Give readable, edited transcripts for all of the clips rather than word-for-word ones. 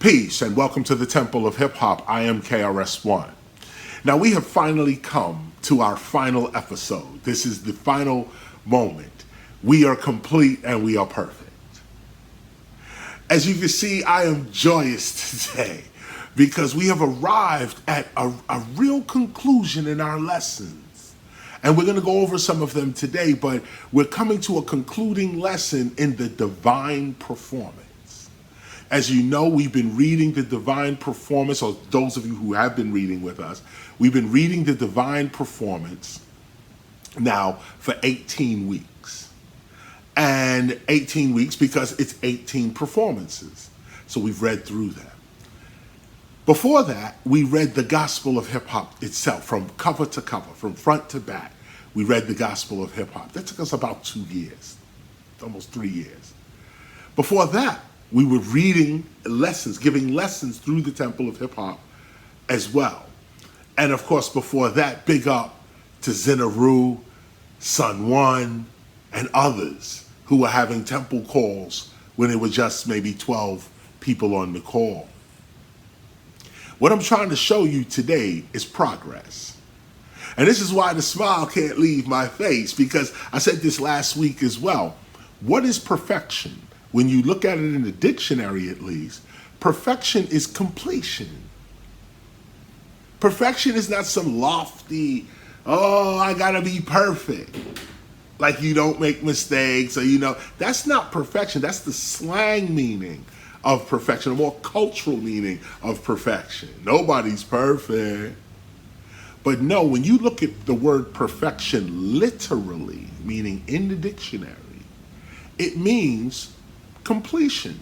Peace and welcome to the Temple of Hip Hop. I am KRS-One. Now we have finally come to our final episode. This is the final moment. We are complete and we are perfect. As you can see, I am joyous today because we have arrived at a real conclusion in our lessons. And we're going to go over some of them today, but we're coming to a concluding lesson in the divine performance. As you know, we've been reading the divine performance, or those of you who have been reading with us, we've been reading the divine performance now for 18 weeks. And 18 weeks because it's 18 performances. So we've read through them. Before that, we read the gospel of hip hop itself from cover to cover, from front to back. We read the gospel of hip hop. That took us about 2 years, almost 3 years. Before that, we were reading lessons, giving lessons through the Temple of Hip Hop as well. And of course, before that, big up to Zenaru, Sun One, and others who were having temple calls when it was just maybe 12 people on the call. What I'm trying to show you today is progress. And this is why the smile can't leave my face, because I said this last week as well. What is perfection? When you look at it in the dictionary, at least, perfection is completion. Perfection is not some lofty, oh, I gotta be perfect. Like you don't make mistakes, or that's not perfection. That's the slang meaning of perfection, a more cultural meaning of perfection. Nobody's perfect. But no, when you look at the word perfection literally, meaning in the dictionary, it means completion.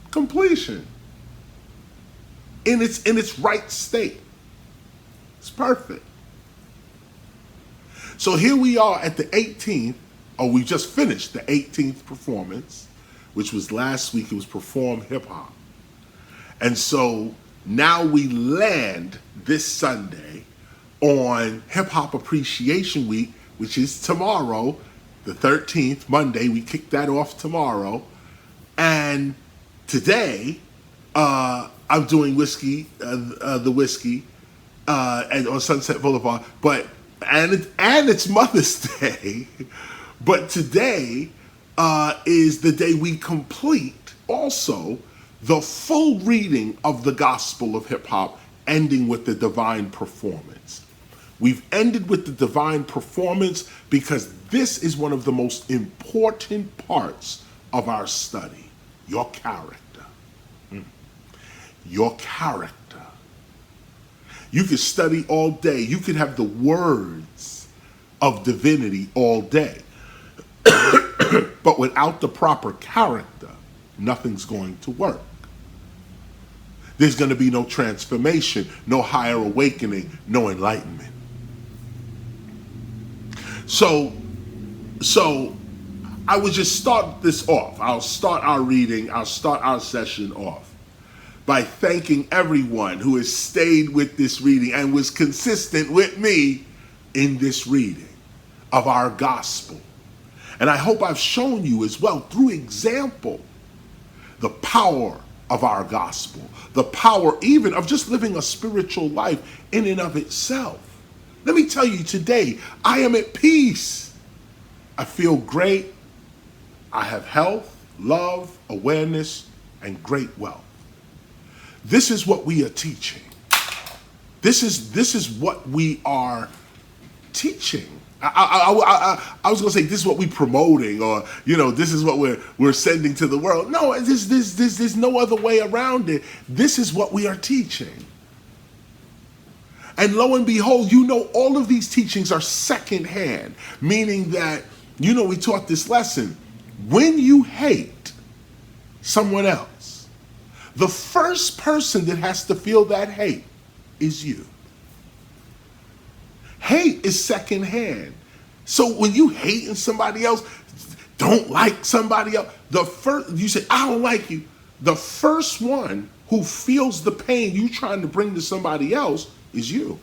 Completion. In its right state. It's perfect. So here we are at the 18th, or we just finished the 18th performance, which was last week. It was Perform Hip Hop. And so now we land this Sunday on Hip Hop Appreciation Week, which is tomorrow, the 13th, Monday. We kick that off tomorrow. And today, I'm doing the whiskey, and on Sunset Boulevard. And it's Mother's Day. But today is the day we complete also the full reading of the gospel of hip hop, ending with the divine performance. We've ended with the divine performance because this is one of the most important parts of our study. Your character. Your character. You could study all day. You could have the words of divinity all day. But without the proper character, nothing's going to work. There's going to be no transformation, no higher awakening, no enlightenment. So I would just start this off. I'll start our reading, I'll start our session off by thanking everyone who has stayed with this reading and was consistent with me in this reading of our gospel. And I hope I've shown you as well through example the power of our gospel, the power even of just living a spiritual life in and of itself. Let me tell you today, I am at peace. I feel great. I have health, love, awareness, and great wealth. This is what we are teaching. This is what we are teaching. I was going to say this is what we're promoting, or this is what we're sending to the world. No, there's no other way around it. This is what we are teaching. And lo and behold, all of these teachings are secondhand, meaning that, we taught this lesson. When you hate someone else, the first person that has to feel that hate is you. Hate is secondhand. So when you hating somebody else, don't like somebody else, you say, I don't like you. The first one who feels the pain you trying to bring to somebody else is you.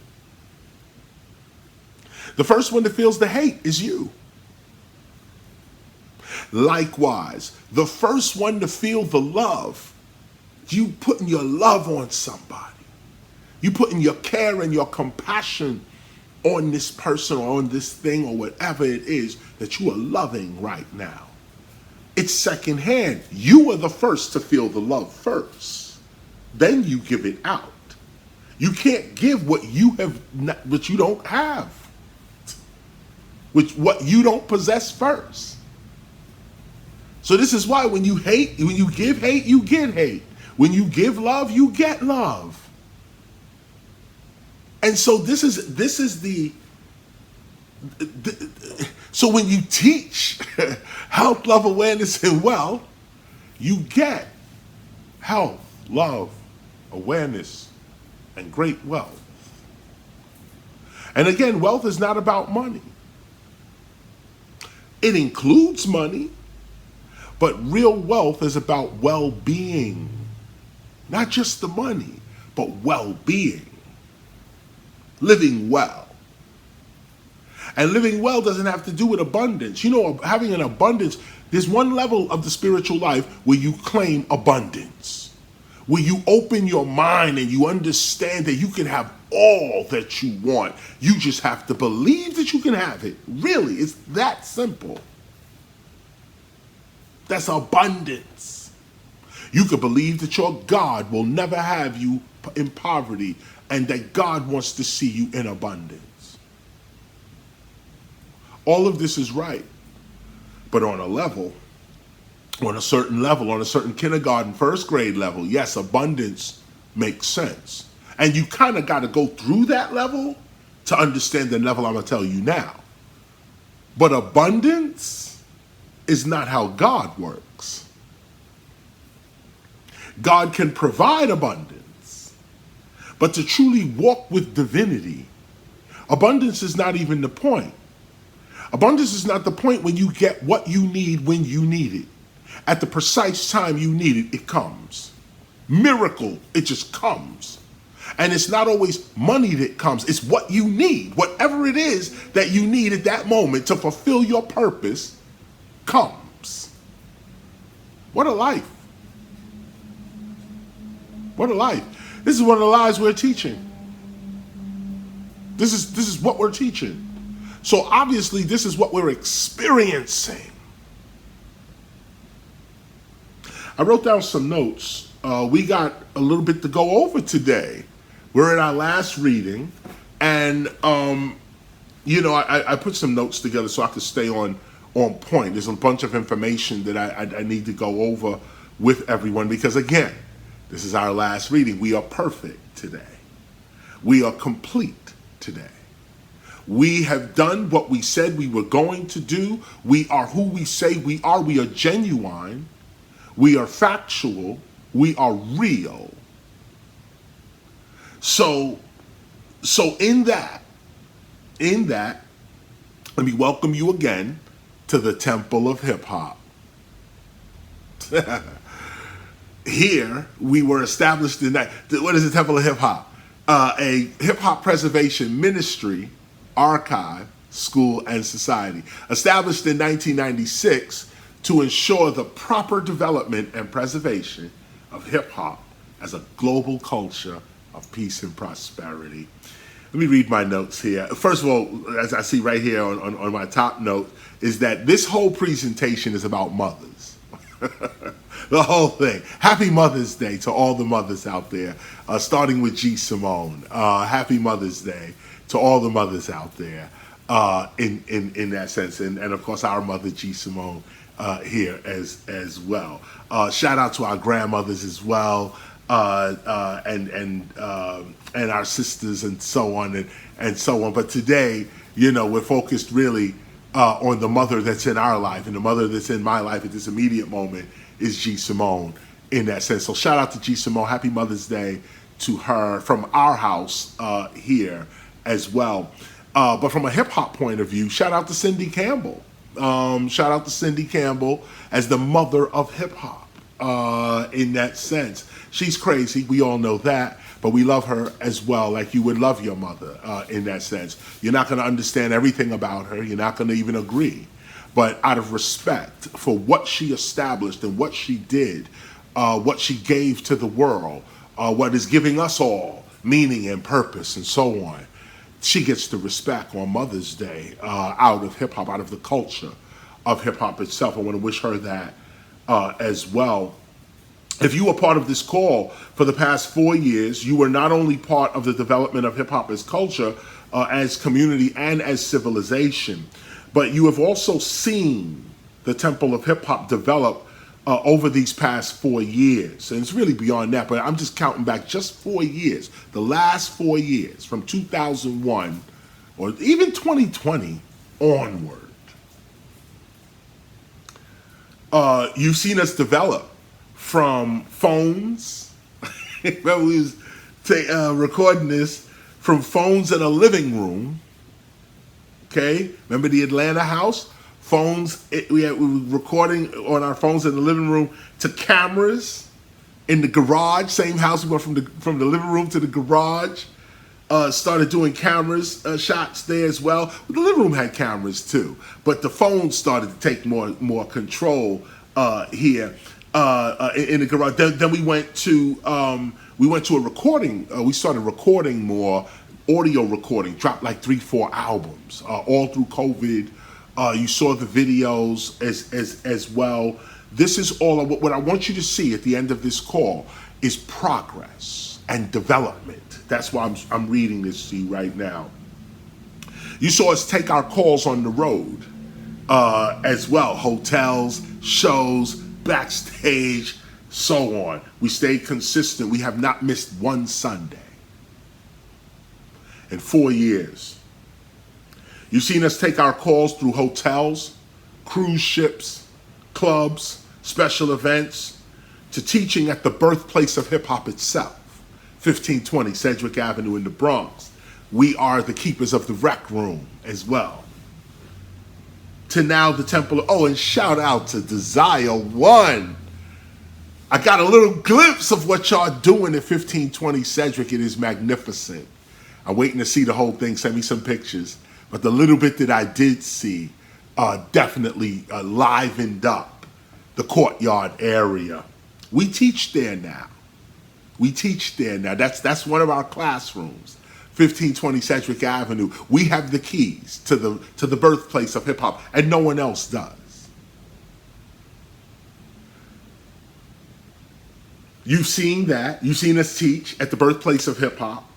The first one that feels the hate is you. Likewise, the first one to feel the love You putting your love on somebody. You putting your care and your compassion on this person or on this thing or whatever it is that you are loving right now. It's secondhand. You are the first to feel the love first. Then you give it out. You can't give what you have, what you don't have, what you don't possess first. So this is why when you hate, when you give hate, you get hate. When you give love, you get love. And so this is the so when you teach health, love, awareness, and wealth, you get health, love, awareness, and great wealth. And again, wealth is not about money. It includes money, but real wealth is about well-being. Not just the money, but well-being. Living well. And living well doesn't have to do with abundance. You know, having an abundance, there's one level of the spiritual life where you claim abundance, where you open your mind and you understand that you can have all that you want. You just have to believe that you can have it. Really, it's that simple. That's abundance. You can believe that your God will never have you in poverty and that God wants to see you in abundance. All of this is right. But on a level, on a certain kindergarten, first grade level, yes, abundance makes sense. And you kind of got to go through that level to understand the level I'm going to tell you now. But abundance is not how God works. God can provide abundance, but to truly walk with divinity, abundance is not even the point. Abundance is not the point when you get what you need when you need it. At the precise time you need it, it comes. Miracle, it just comes. And it's not always money that comes, it's what you need. Whatever it is that you need at that moment to fulfill your purpose comes. What a life. What a life. This is one of the lies we're teaching. This is what we're teaching. So obviously this is what we're experiencing. I wrote down some notes. We got a little bit to go over today. We're in our last reading, and I put some notes together so I could stay on point. There's a bunch of information that I need to go over with everyone because, again, this is our last reading. We are perfect today. We are complete today. We have done what we said we were going to do. We are who we say we are. We are genuine. We are factual. We are real. So in that, let me welcome you again to the Temple of Hip Hop. Here, we were established in that. What is the Temple of Hip Hop? A hip hop preservation ministry, archive, school, and society. Established in 1996 to ensure the proper development and preservation of hip hop as a global culture of peace and prosperity. Let me read my notes here. First of all, as I see right here on my top note, is that this whole presentation is about mothers. The whole thing. Happy Mother's Day to all the mothers out there, starting with G. Simone. Happy Mother's Day to all the mothers out there in that sense. And of course, our mother, G. Simone, here as well. Shout out to our grandmothers as well, and our sisters and so on and so on. But today, we're focused really on the mother that's in our life, and the mother that's in my life at this immediate moment is G. Simone in that sense. So shout out to G. Simone. Happy Mother's Day to her from our house here as well. But from a hip hop point of view, shout out to Cindy Campbell. Shout out to Cindy Campbell as the mother of hip hop in that sense. She's crazy. We all know that. But we love her as well, like you would love your mother in that sense. You're not going to understand everything about her. You're not going to even agree. But out of respect for what she established and what she did what she gave to the world, what is giving us all meaning and purpose and so on. She gets the respect on Mother's Day out of hip hop, out of the culture of hip hop itself. I want to wish her that as well. If you were part of this call for the past 4 years, you were not only part of the development of hip hop as culture, as community, and as civilization, but you have also seen the Temple of Hip Hop develop over these past 4 years. And it's really beyond that, but I'm just counting back just 4 years, the last 4 years, from 2001 or even 2020 onward. You've seen us develop from phones. Remember, we was recording this from phones in a living room. Okay, remember the Atlanta house? Phones, we were recording on our phones in the living room, to cameras in the garage. Same house, we went from the living room to the garage. Started doing cameras shots there as well. The living room had cameras too, but the phones started to take more control here in the garage. Then we went to a recording. We started recording more audio recording. Dropped like 3-4 albums all through COVID. You saw the videos as well. This is all of what I want you to see at the end of this call is progress and development. That's why I'm reading this to you right now. You saw us take our calls on the road as well. Hotels, shows, backstage, so on. We stayed consistent. We have not missed one Sunday in 4 years. You've seen us take our calls through hotels, cruise ships, clubs, special events, to teaching at the birthplace of hip hop itself, 1520 Sedgwick Avenue in the Bronx. We are the keepers of the rec room as well. To now the Temple of, and shout out to Desire One. I got a little glimpse of what y'all doing at 1520 Sedgwick. It is magnificent. I'm waiting to see the whole thing. Send me some pictures. But the little bit that I did see definitely livened up the courtyard area. We teach there now. That's one of our classrooms. 1520 Sedgwick Avenue. We have the keys to the birthplace of hip hop, and no one else does. You've seen that. You've seen us teach at the birthplace of hip hop.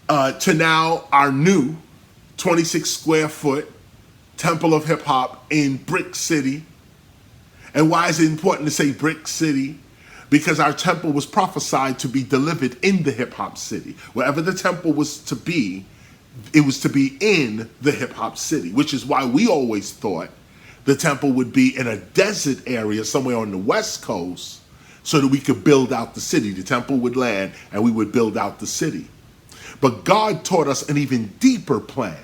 To now our new 26 square foot Temple of Hip Hop in Brick City. And why is it important to say Brick City? Because our temple was prophesied to be delivered in the hip hop city. Wherever the temple was to be, it was to be in the hip hop city, which is why we always thought the temple would be in a desert area somewhere on the West Coast so that we could build out the city. The temple would land and we would build out the city. But God taught us an even deeper plan,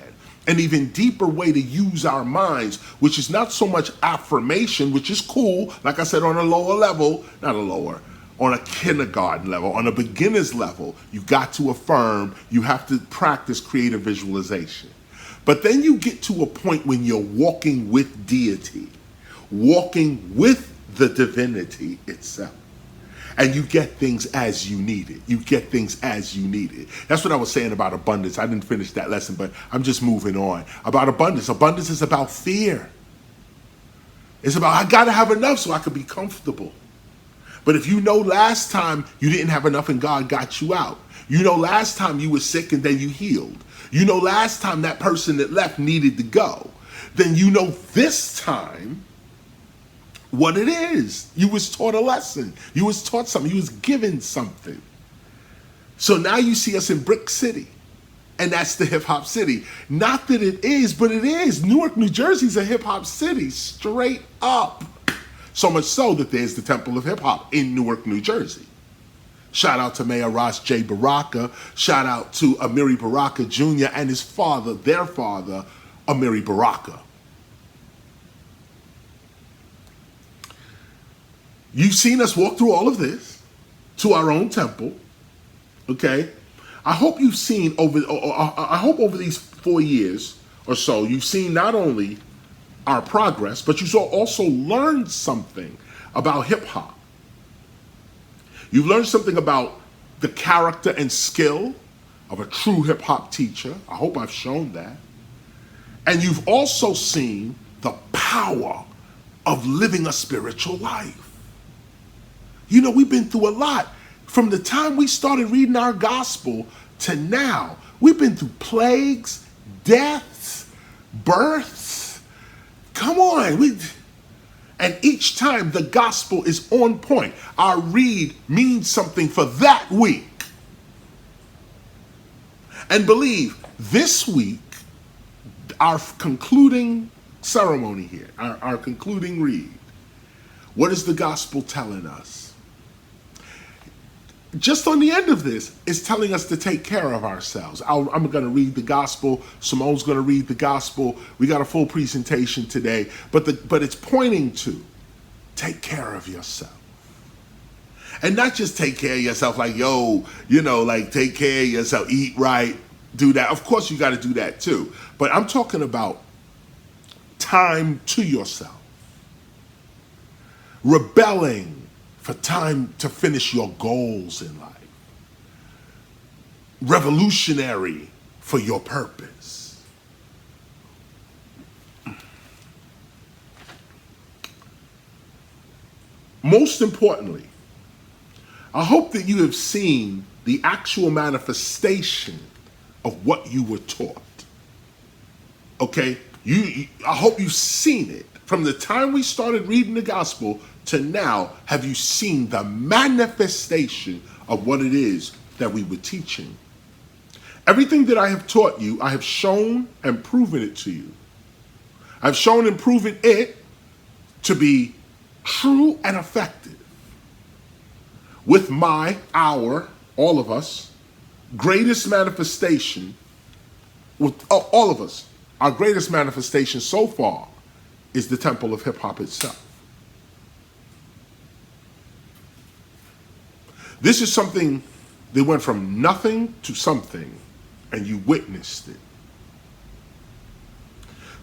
an even deeper way to use our minds, which is not so much affirmation, which is cool, like I said, on a lower level, not a lower, on a kindergarten level, on a beginner's level. You got to affirm, you have to practice creative visualization. But then you get to a point when you're walking with deity, walking with the divinity itself. And you get things as you need it. You get things as you need it. That's what I was saying about abundance. I didn't finish that lesson, but I'm just moving on. About abundance. Abundance is about fear. It's about, I gotta have enough so I could be comfortable. But if you know last time you didn't have enough and God got you out. You know last time you were sick and then you healed. You know last time that person that left needed to go. Then you know this time what it is. You was taught a lesson. You was taught something. You was given something. So now you see us in Brick City. And that's the hip hop city. Not that it is, but it is. Newark, New Jersey's a hip hop city, straight up. So much so that there's the Temple of Hip Hop in Newark, New Jersey. Shout out to Mayor Ras J. Baraka. Shout out to Amiri Baraka Jr. and his father, their father, Amiri Baraka. You've seen us walk through all of this to our own temple, okay? I hope you've seen I hope over these 4 years or so, you've seen not only our progress, but you've also learned something about hip hop You've learned something about the character and skill of a true hip hop teacher. I hope I've shown that. And you've also seen the power of living a spiritual life. You know, we've been through a lot. From the time we started reading our gospel to now, we've been through plagues, deaths, births. Come on. And each time the gospel is on point. Our read means something for that week. And believe, this week, our concluding ceremony here, our concluding read, what is the gospel telling us? Just on the end of this, it's telling us to take care of ourselves. I'm going to read the gospel. Simone's going to read the gospel. We got a full presentation today, but it's pointing to take care of yourself. And not just take care of yourself like, yo, you know, like take care of yourself, eat right, do that. Of course, you got to do that too. But I'm talking about time to yourself. Rebelling for time to finish your goals in life. Revolutionary for your purpose. Most importantly, I hope that you have seen the actual manifestation of what you were taught. Okay? I hope you've seen it. From the time we started reading the gospel to now, have you seen the manifestation of what it is that we were teaching? Everything that I have taught you, I have shown and proven it to you. I've shown and proven it to be true and effective. With all of us, greatest manifestation, with all of us, our greatest manifestation so far is the temple of hip hop itself. This is something that went from nothing to something, and you witnessed it.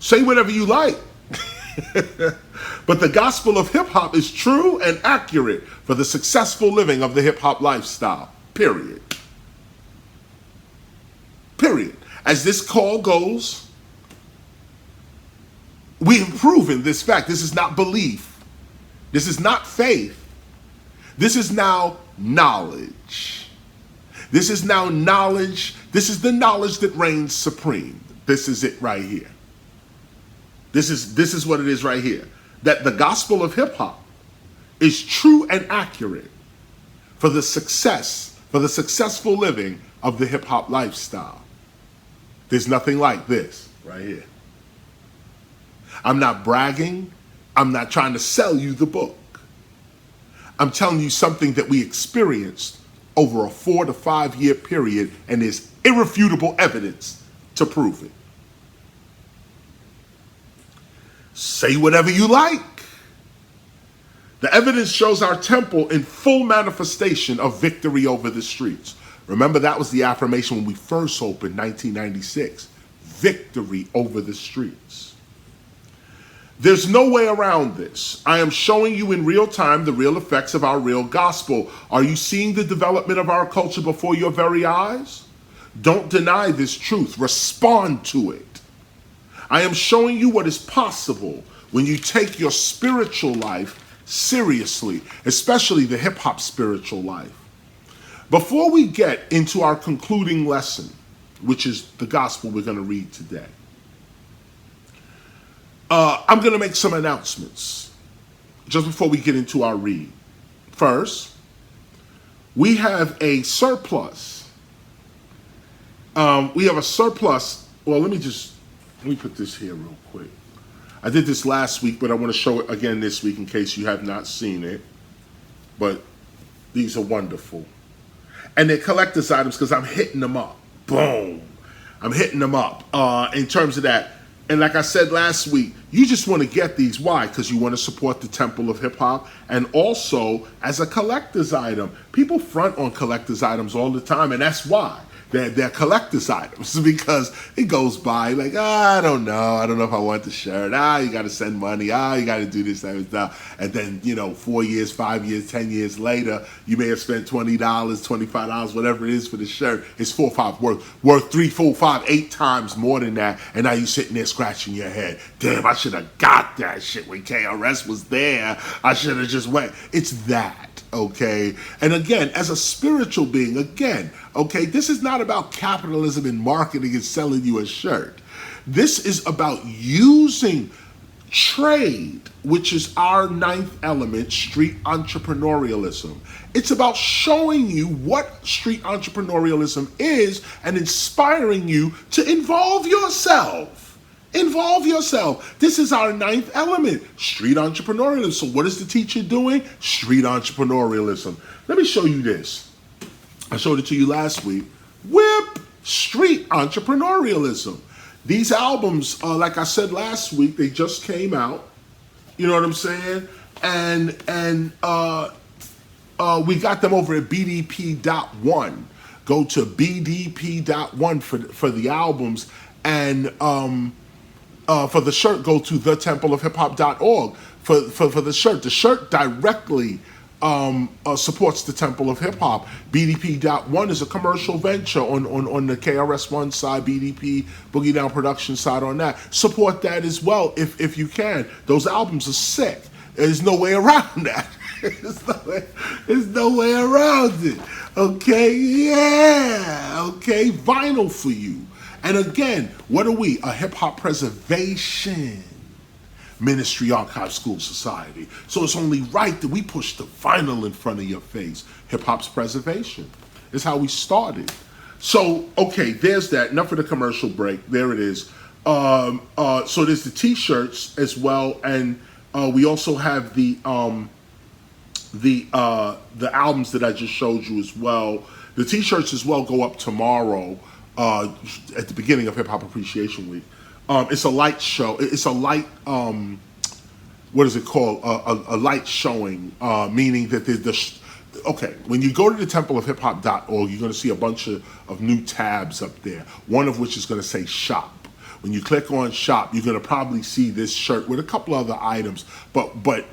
Say whatever you like. But the gospel of hip hop is true and accurate for the successful living of the hip hop lifestyle. Period. Period. As this call goes, we have proven this fact. This is not belief. This is not faith. This is now knowledge. This is now knowledge. This is the knowledge that reigns supreme. This is it right here. This is what it is right here. That the gospel of hip hop is true and accurate for the successful living of the hip hop lifestyle. There's nothing like this right here. I'm not bragging. I'm not trying to sell you the book. I'm telling you something that we experienced over a 4 to 5 year period, and there's irrefutable evidence to prove it. Say whatever you like. The evidence shows our temple in full manifestation of victory over the streets. Remember, that was the affirmation when we first opened 1996. Victory over the streets. There's no way around this. I am showing you in real time the real effects of our real gospel. Are you seeing the development of our culture before your very eyes? Don't deny this truth. Respond to it. I am showing you what is possible when you take your spiritual life seriously, especially the hip-hop spiritual life. Before we get into our concluding lesson, which is the gospel we're going to read today, I'm going to make some announcements just before we get into our read. First, we have a surplus. Well, let me put this here real quick. I did this last week, but I want to show it again this week in case you have not seen it. But these are wonderful. And they're collector's items because I'm hitting them up. Boom. I'm hitting them up in terms of that. And like I said last week, you just want to get these. Why? Because you want to support the temple of hip hop. And also as a collector's item. People front on collector's items all the time. And that's why. They're collector's items because it goes by like, I don't know if I want the shirt. You got to send money. You got to do this, that, and stuff. And then 4 years, 5 years, 10 years later, you may have spent $20, $25, whatever it is for the shirt. It's 4 or 5 worth 3, 4, 5, 8 times more than that. And now you're sitting there scratching your head. Damn, I should have got that shit when KRS was there. I should have just went. It's that, okay? And again, as a spiritual being, okay, this is not about capitalism and marketing and selling you a shirt. This is about using trade, which is our 9th element, street entrepreneurialism. It's about showing you what street entrepreneurialism is and inspiring you to involve yourself. Involve yourself. This is our 9th element, street entrepreneurialism. So what is the teacher doing? Street entrepreneurialism. Let me show you this. I showed it to you last week. Whip street entrepreneurialism. These albums, like I said last week, they just came out. You know what I'm saying? And we got them over at BDP.one. Go to BDP.one for the albums, and for the shirt, go to thetempleofhiphop.org for the shirt. The shirt directly supports the Temple of Hip Hop. BDP.one is a commercial venture on the KRS-One side, BDP Boogie Down Production side on that. Support that as well if you can. Those albums are sick. There's no way around that. There's no way around it. Okay, yeah. Okay, vinyl for you. And again, what are we? A hip hop preservation ministry, archive, school, society. So it's only right that we push the vinyl in front of your face. Hip hop's preservation is how we started. So, okay, there's that. Enough of the commercial break. There it is. So there's the t-shirts as well, and we also have the albums that I just showed you as well. The t-shirts as well go up tomorrow at the beginning of Hip Hop Appreciation Week. It's a light show. It's a light, what is it called? A light showing, meaning that there's okay, when you go to the templeofhiphop.org, you're going to see a bunch of new tabs up there, one of which is going to say shop. When you click on shop, you're going to probably see this shirt with a couple other items, but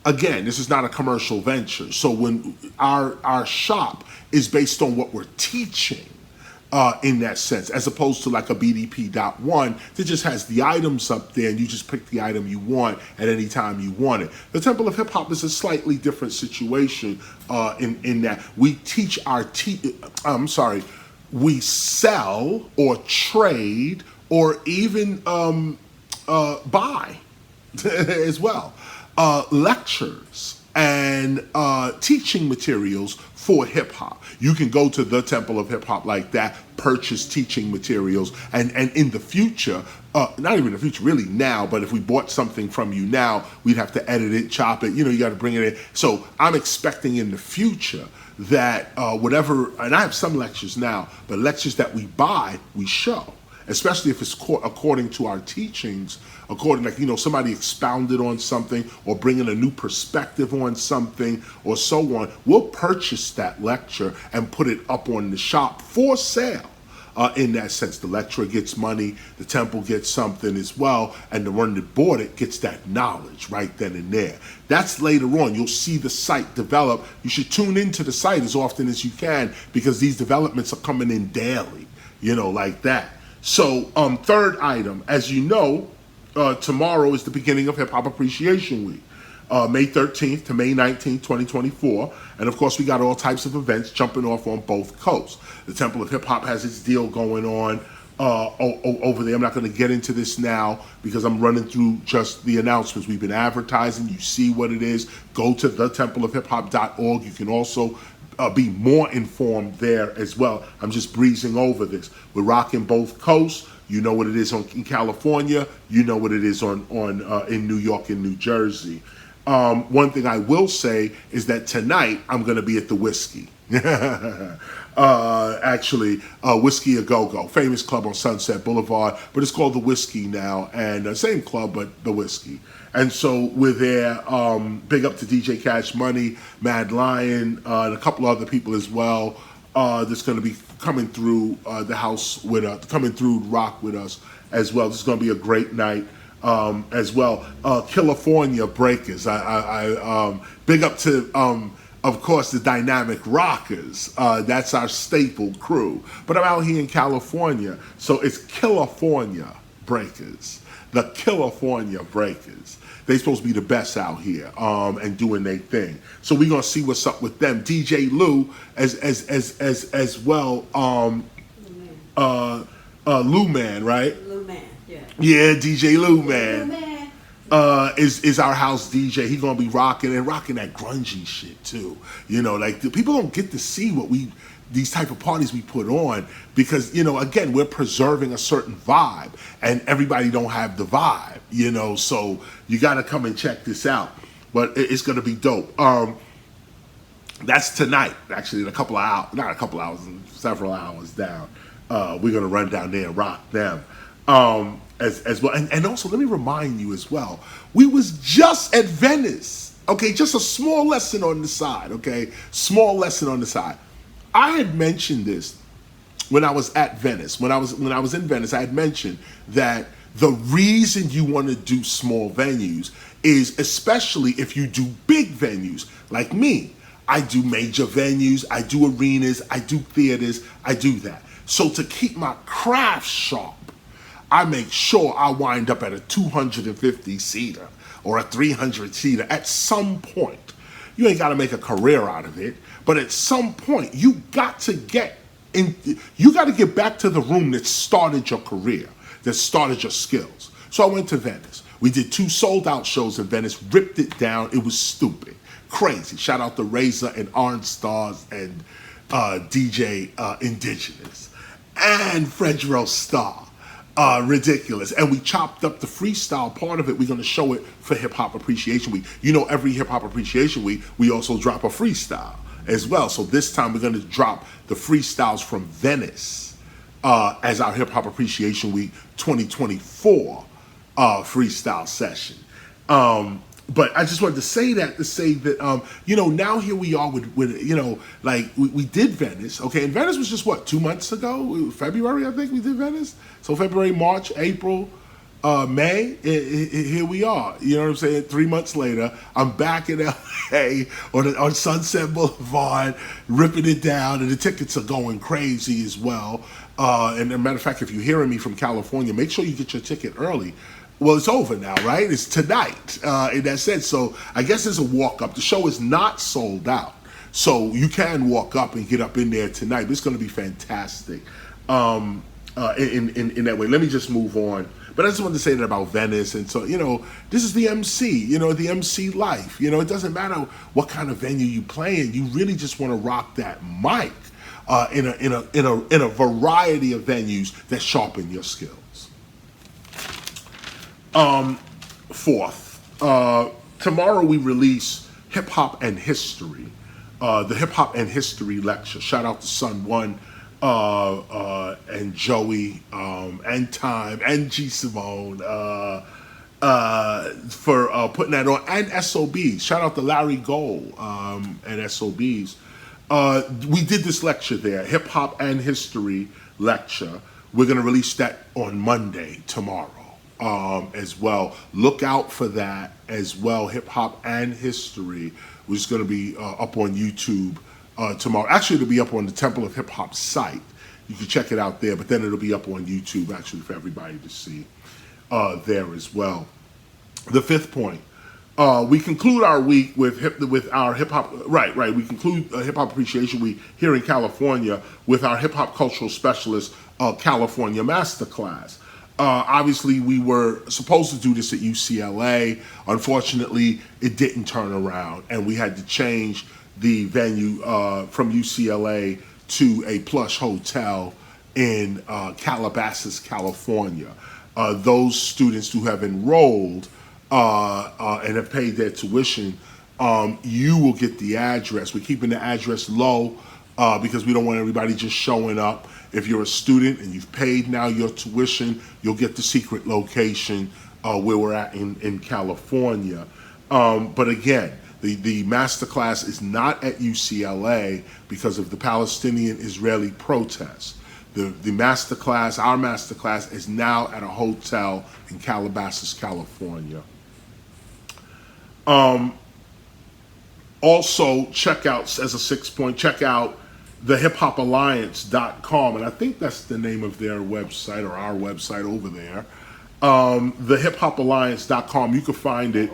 again, this is not a commercial venture. So when our shop is based on what we're teaching, in that sense, as opposed to like a BDP.one that just has the items up there and you just pick the item you want at any time you want it. The Temple of Hip Hop is a slightly different situation in that we teach we sell or trade or even buy as well lectures and teaching materials for hip hop. You can go to the Temple of Hip Hop like that, purchase teaching materials, and in the future, not even in the future, really now, but if we bought something from you now, we'd have to edit it, chop it, you got to bring it in. So I'm expecting in the future that whatever, and I have some lectures now, but lectures that we buy, we show. Especially if it's according to our teachings, somebody expounded on something or bringing a new perspective on something or so on, we'll purchase that lecture and put it up on the shop for sale. In that sense, the lecturer gets money, the temple gets something as well, and the one that bought it gets that knowledge right then and there. That's later on. You'll see the site develop. You should tune into the site as often as you can because these developments are coming in daily, like that. So, third item, as you know, tomorrow is the beginning of Hip Hop Appreciation Week, May 13th to May 19th, 2024. And of course, we got all types of events jumping off on both coasts. The Temple of Hip Hop has its deal going on over there. I'm not going to get into this now because I'm running through just the announcements. We've been advertising. You see what it is. Go to thetempleofhiphop.org. You can also be more informed there as well. I'm just breezing over this. We're rocking both coasts. You know what it is in California. You know what it is on in New York and New Jersey. One thing I will say is that tonight I'm going to be at the Whiskey. Whiskey A Go-Go, famous club on Sunset Boulevard, but it's called the Whiskey now, and same club, but the Whiskey. And so we're there. Big up to DJ Cash Money, Mad Lion, and a couple other people as well. that's going to be coming through the house with us, coming through Rock with us as well. This is going to be a great night as well. California Breakers. I big up to of course, the Dynamic Rockers. That's our staple crew. But I'm out here in California, so it's California Breakers. The California Breakers. They supposed to be the best out here and doing their thing. So we're gonna see what's up with them. DJ Lou as well. Lou Man, right? Lou Man, yeah. Yeah, DJ Lou Man. Lou Man. Is our house DJ. He gonna be rocking that grungy shit too. You know, like people don't get to see what these type of parties we put on because, you know, again, we're preserving a certain vibe and everybody don't have the vibe, you know, so you gotta come and check this out. But it's gonna be dope. That's tonight, actually, in a couple of hours, not a couple hours, several hours down. We're gonna run down there and rock them. As well, and also let me remind you as well, we was just at Venice, okay, just a small lesson on the side, okay, small lesson on the side. I had mentioned this when I was at Venice, when I was in Venice, I had mentioned that the reason you want to do small venues is especially if you do big venues, like me. I do major venues, I do arenas, I do theaters, I do that. So to keep my craft sharp, I make sure I wind up at a 250-seater or a 300-seater at some point. You ain't got to make a career out of it, but at some point you got to get back to the room that started your career, that started your skills. So I went to Venice. We did 2 sold-out shows in Venice, ripped it down. It was stupid, crazy. Shout out to Razor and Orange Stars and DJ Indigenous and Fredro Starr. Ridiculous. And we chopped up the freestyle part of it. We're going to show it for Hip Hop Appreciation Week. You know, every Hip Hop Appreciation Week, we also drop a freestyle as well. So this time we're going to drop the freestyles from Venice as our Hip Hop Appreciation Week 2024 freestyle session. But I just wanted to say that, you know, now here we are with you know, like we did Venice, okay, and Venice was just what, 2 months ago? February, I think we did Venice. So February, March, April, May, here we are. You know what I'm saying? 3 months later, I'm back in LA on Sunset Boulevard, ripping it down, and the tickets are going crazy as well. And as a matter of fact, if you're hearing me from California, make sure you get your ticket early. Well, it's over now, right? It's tonight, in that sense. So I guess it's a walk up. The show is not sold out. So you can walk up and get up in there tonight. But it's going to be fantastic in that way. Let me just move on. But I just wanted to say that about Venice. And so, you know, this is the MC, you know, the MC life. You know, it doesn't matter what kind of venue you play in. You really just want to rock that mic in a variety of venues that sharpen your skills. Fourth, tomorrow we release Hip Hop and History, the Hip Hop and History lecture. Shout out to Sun One and Joey and Time and G Simone for putting that on, and SOBs. Shout out to Larry Gold and SOBs. We did this lecture there, Hip Hop and History lecture. We're going to release that on Monday, tomorrow. As well. Look out for that as well. Hip Hop and History, which is going to be up on YouTube tomorrow. Actually, it'll be up on the Temple of Hip Hop site. You can check it out there, but then it'll be up on YouTube actually for everybody to see there as well. The fifth point. We conclude our week with our hip hop. Right. We conclude Hip Hop Appreciation Week here in California with our hip hop cultural specialist California Masterclass. Obviously, we were supposed to do this at UCLA. Unfortunately, it didn't turn around, and we had to change the venue from UCLA to a plush hotel in Calabasas, California. Those students who have enrolled and have paid their tuition, you will get the address. We're keeping the address low because we don't want everybody just showing up. If you're a student and you've paid now your tuition, you'll get the secret location where we're at in California. But again, The masterclass is not at UCLA because of the Palestinian-Israeli protests. The masterclass, our masterclass, is now at a hotel in Calabasas, California. Also, check out, as a 6-point, check out the hiphopalliance.com, and I think that's the name of their website, or our website over there. The hiphopalliance.com, you can find it.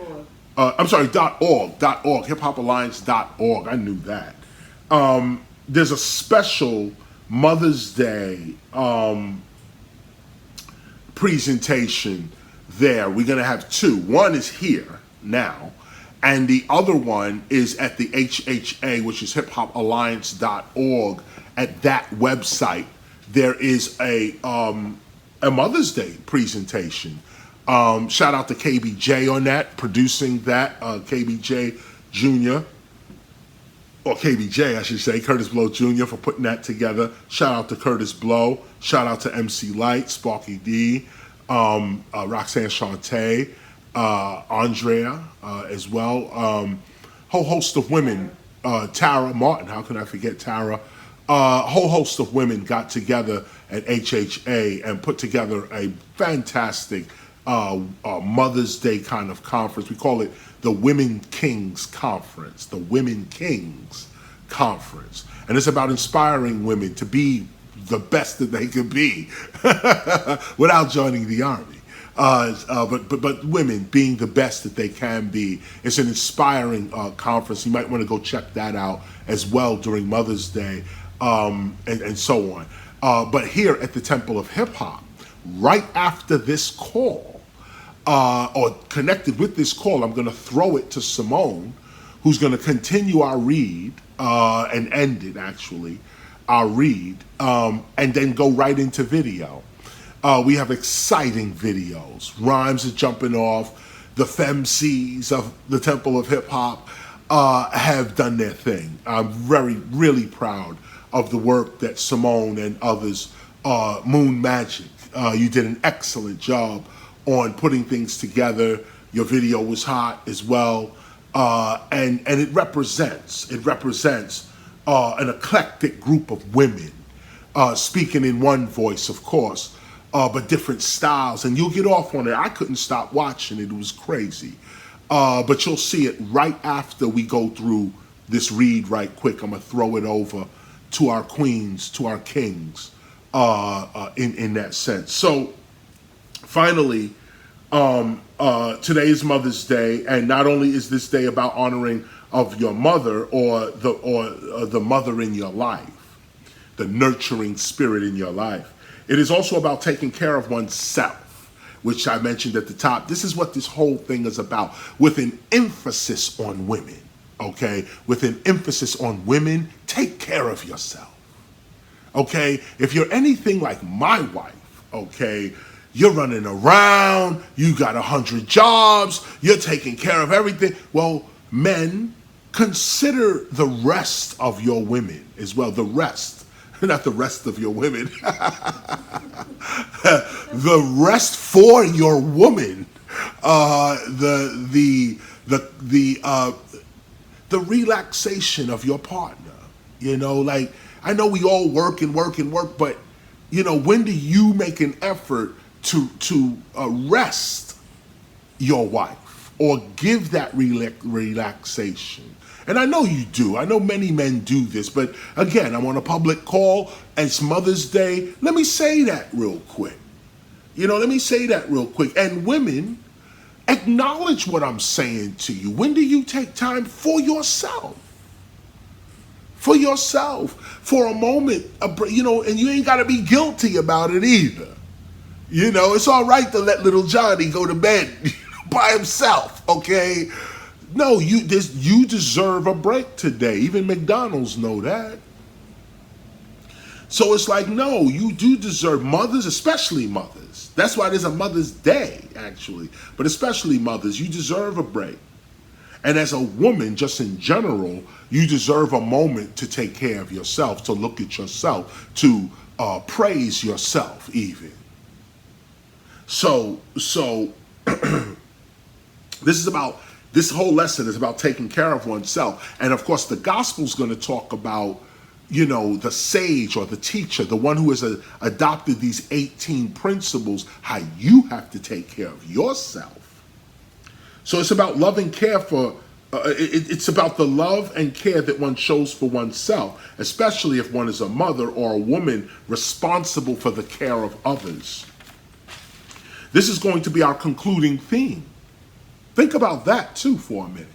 I'm sorry, .org, hiphopalliance.org. I knew that. There's a special Mother's Day presentation there. We're going to have two. One is here now, and the other one is at the HHA, which is hiphopalliance.org. At that website, there is a Mother's Day presentation. Shout out to KBJ on that, producing that, KBJ Jr., or KBJ, I should say, Curtis Blow Jr., for putting that together. Shout out to Curtis Blow. Shout out to MC Light, Sparky D, Roxanne Shante, Andrea as well. Whole host of women. Tara Martin, how can I forget Tara? Whole host of women got together at HHA and put together a fantastic Mother's Day kind of conference. We call it the Women Kings Conference, the Women Kings Conference. And it's about inspiring women to be the best that they can be without joining the army. But women being the best that they can be. It's an inspiring conference. You might want to go check that out as well during Mother's Day, and so on. But here at the Temple of Hip Hop, right after this call, or connected with this call, I'm going to throw it to Simone, who's going to continue our read, and end it actually, our read, and then go right into video. We have exciting videos. Rhymes are jumping off. The femcs of the Temple of Hip Hop have done their thing. I'm really proud of the work that Simone and others, Moon Magic, you did an excellent job on putting things together. Your video was hot as well, and it represents an eclectic group of women speaking in one voice, of course, but different styles. And you'll get off on it. I couldn't stop watching it. It was crazy. But you'll see it right after we go through this read right quick. I'm going to throw it over to our queens, to our kings, in that sense. So finally, today is Mother's Day, and not only is this day about honoring of your mother or the mother in your life, the nurturing spirit in your life, it is also about taking care of oneself, which I mentioned at the top. This is what this whole thing is about, with an emphasis on women, okay? With an emphasis on women, take care of yourself, okay? If you're anything like my wife, okay, you're running around, you got 100 jobs, you're taking care of everything. Well, men, consider the rest of your women as well. The rest, not the rest of your women. The rest for your woman. The relaxation of your partner. You know, like, I know we all work, but you know, when do you make an effort to rest your wife or give that relaxation? And I know you do. I know many men do this, but again, I'm on a public call. It's Mother's Day. Let me say that real quick. And women, acknowledge what I'm saying to you. When do you take time for yourself? For yourself, for a moment, you know, and you ain't got to be guilty about it either. You know, it's all right to let little Johnny go to bed by himself, okay? No, you deserve a break today. Even McDonald's know that. So it's like, no, you do deserve, mothers, especially mothers. That's why there's a Mother's Day, actually. But especially mothers, you deserve a break. And as a woman, just in general, you deserve a moment to take care of yourself, to look at yourself, to praise yourself even. So this is about This whole lesson is about taking care of oneself. And of course, the gospel is going to talk about, the sage or the teacher, the one who has adopted these 18 principles, how you have to take care of yourself. So it's about love and care for, it's about the love and care that one shows for oneself, especially if one is a mother or a woman responsible for the care of others. This is going to be our concluding theme. Think about that too for a minute.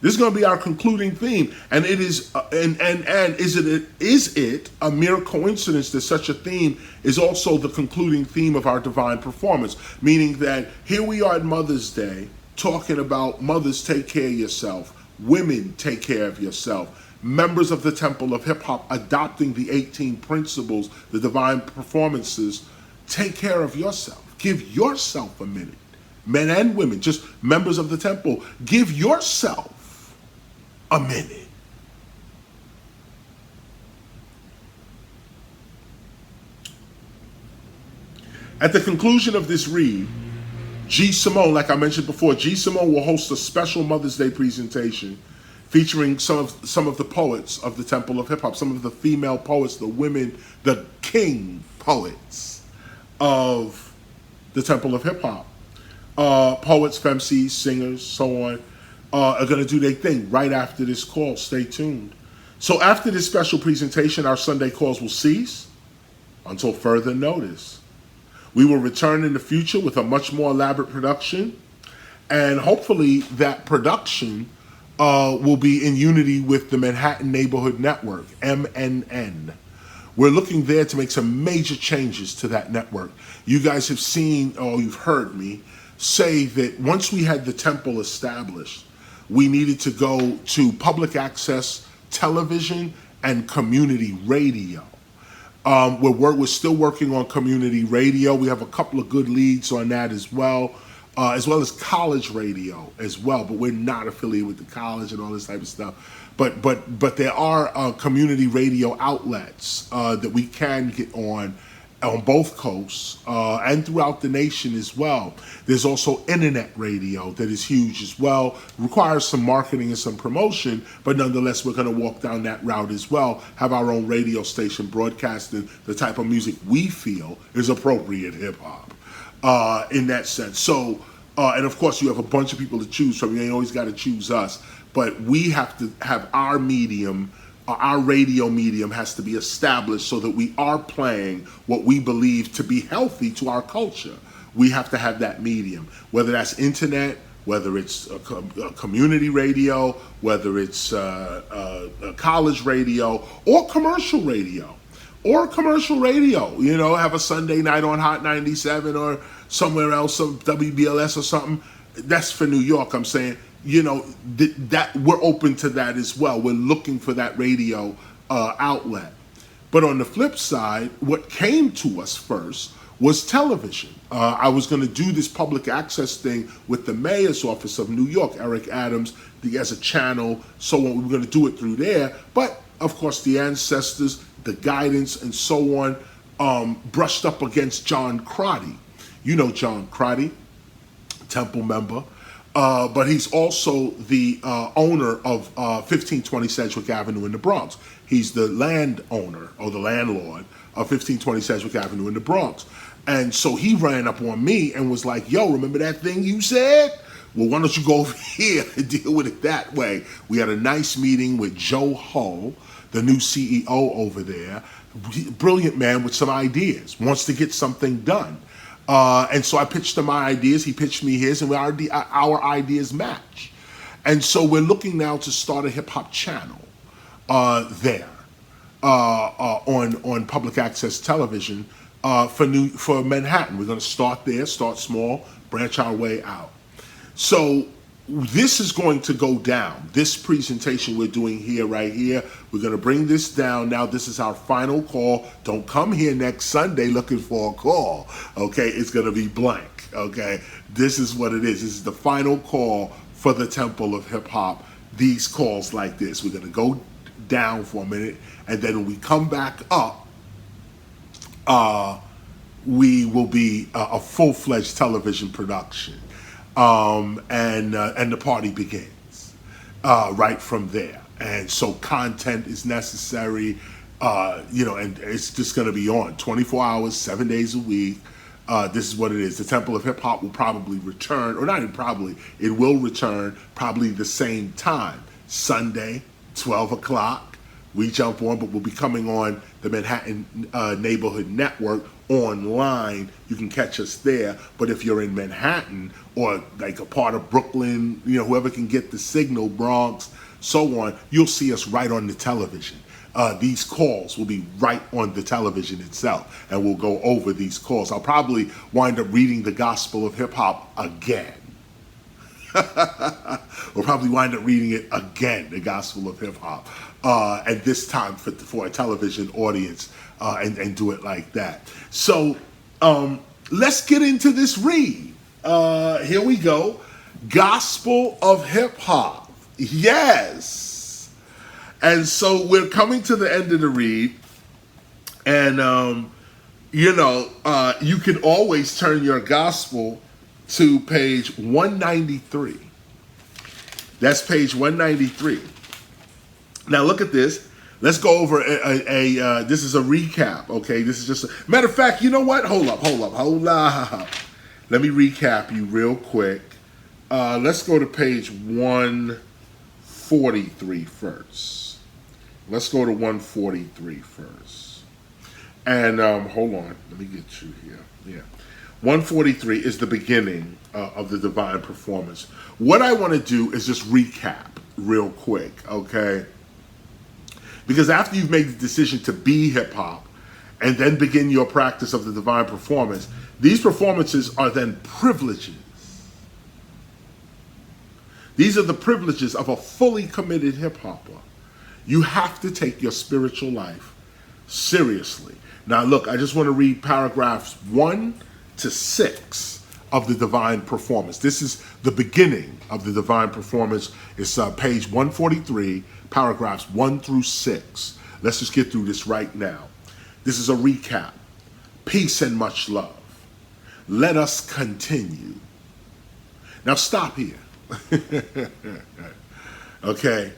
This is going to be our concluding theme, and it is, is it a mere coincidence that such a theme is also the concluding theme of our divine performance? Meaning that here we are at Mother's Day talking about mothers, take care of yourself, women, take care of yourself, members of the Temple of Hip Hop adopting the 18 principles, the divine performances. Take care of yourself. Give yourself a minute. Men and women, just members of the temple, give yourself a minute. At the conclusion of this read, G. Simone, like I mentioned before, G. Simone will host a special Mother's Day presentation featuring some of the poets of the Temple of Hip Hop, some of the female poets, the women, the king poets of the Temple of Hip Hop. Poets, femcees, singers, so on, are going to do their thing right after this call. Stay tuned. So after this special presentation, our Sunday calls will cease until further notice. We will return in the future with a much more elaborate production, and hopefully that production will be in unity with the Manhattan Neighborhood Network, MNN. We're looking there to make some major changes to that network. You guys have seen, or you've heard me say that once we had the temple established, we needed to go to public access television and community radio. We're still working on community radio. We have a couple of good leads on that as well as college radio as well. But we're not affiliated with the college and all this type of stuff. But there are community radio outlets that we can get on both coasts and throughout the nation as well. There's also internet radio that is huge as well. Requires some marketing and some promotion, but nonetheless, we're going to walk down that route as well. Have our own radio station broadcasting the type of music we feel is appropriate hip hop in that sense. So, and of course, you have a bunch of people to choose from. You ain't always got to choose us, but we have to have our medium. Our radio medium has to be established so that we are playing what we believe to be healthy to our culture. We have to have that medium, whether that's internet, whether it's a community radio, whether it's a college radio, or commercial radio. Have a Sunday night on Hot 97 or somewhere else, some WBLS or something. That's for New York, I'm saying. That we're open to that as well. We're looking for that radio outlet. But on the flip side, what came to us first was television. I was going to do this public access thing with the mayor's office of New York, Eric Adams. He has a channel, so on. We were going to do it through there. But of course, the ancestors, the guidance, and so on, brushed up against John Crotty. You know John Crotty, Temple member. But he's also the owner of 1520 Sedgwick Avenue in the Bronx. He's the landowner or the landlord of 1520 Sedgwick Avenue in the Bronx. And so he ran up on me and was like, yo, remember that thing you said? Well, why don't you go over here and deal with it that way? We had a nice meeting with Joe Hull, the new CEO over there. Brilliant man with some ideas, wants to get something done. And so I pitched him my ideas, he pitched me his, and our ideas match. And so we're looking now to start a hip hop channel there on public access television for Manhattan. We're going to start there, start small, branch our way out. So this is going to go down. This presentation we're doing here, right here, we're going to bring this down. Now, this is our final call. Don't come here next Sunday looking for a call, okay? It's going to be blank, okay? This is what it is. This is the final call for the Temple of Hip Hop. These calls like this. We're going to go down for a minute, and then when we come back up, we will be a full-fledged television production. and the party begins right from there. And so content is necessary, and it's just going to be on 24 hours, 7 days a week. This is what it is. The Temple of Hip Hop will probably return, or not even probably, it will return probably the same time, Sunday, 12 o'clock. We jump on, but we'll be coming on the Manhattan Neighborhood Network online. You can catch us there. But if you're in Manhattan or like a part of Brooklyn, whoever can get the signal, Bronx, so on, you'll see us right on the television. These calls will be right on the television itself, and we'll go over these calls. I'll probably wind up reading the Gospel of Hip Hop again. We'll probably wind up reading it again, the Gospel of Hip Hop, and this time for a television audience, and do it like that. So let's get into this read. Here we go. Gospel of Hip Hop. Yes. And so we're coming to the end of the read, and you can always turn your gospel to page 193. That's page 193. Now look at this. Let's go over this is a recap, okay? This is just matter of fact, you know what? Hold up. Let me recap you real quick. Let's go to page 143 first. Let's go to 143 first. And hold on, let me get you here. Yeah. 143 is the beginning of the divine performance. What I want to do is just recap real quick, okay? Because after you've made the decision to be hip hop and then begin your practice of the divine performance, these performances are then privileges. These are the privileges of a fully committed hip hopper. You have to take your spiritual life seriously. Now look, I just want to read paragraphs 1 to 6 of the divine performance. This is the beginning of the divine performance. It's page 143, paragraphs 1 through 6. Let's just get through this right now. This is a recap. Peace and much love. Let us continue. Now stop here. Okay,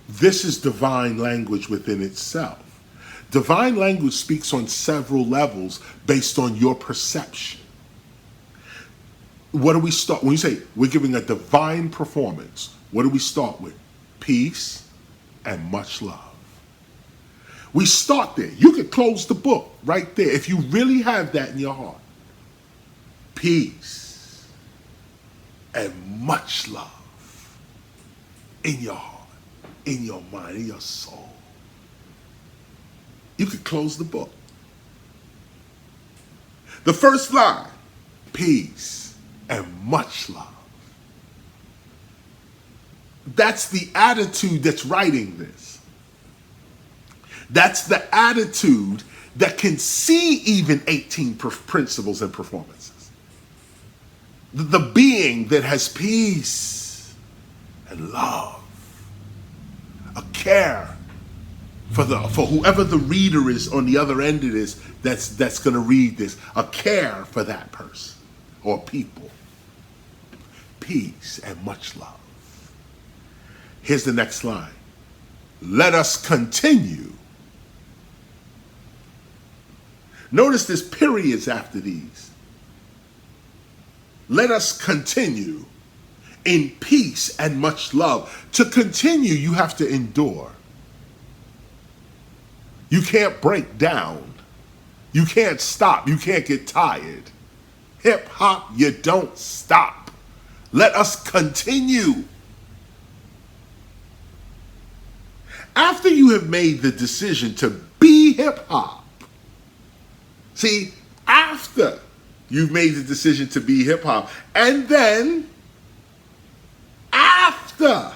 this is divine language within itself. Divine language speaks on several levels based on your perception. What do we start? When you say we're giving a divine performance, what do we start with? Peace and much love. We start there. You could close the book right there if you really have that in your heart. Peace and much love in your heart, in your mind, in your soul. You could close the book. The first line, peace and much love. That's the attitude that's writing this. That's the attitude that can see even 18 principles and performances. The being that has peace and love, a care for whoever the reader is on the other end of this that's going to read this, a care for that person or people. Peace and much love. Here's the next line. Let us continue. Notice there's periods after these. Let us continue in peace and much love. To continue, you have to endure. You can't break down. You can't stop. You can't get tired. Hip hop, you don't stop. Let us continue. After you have made the decision to be hip hop, see, after you've made the decision to be hip hop, and then after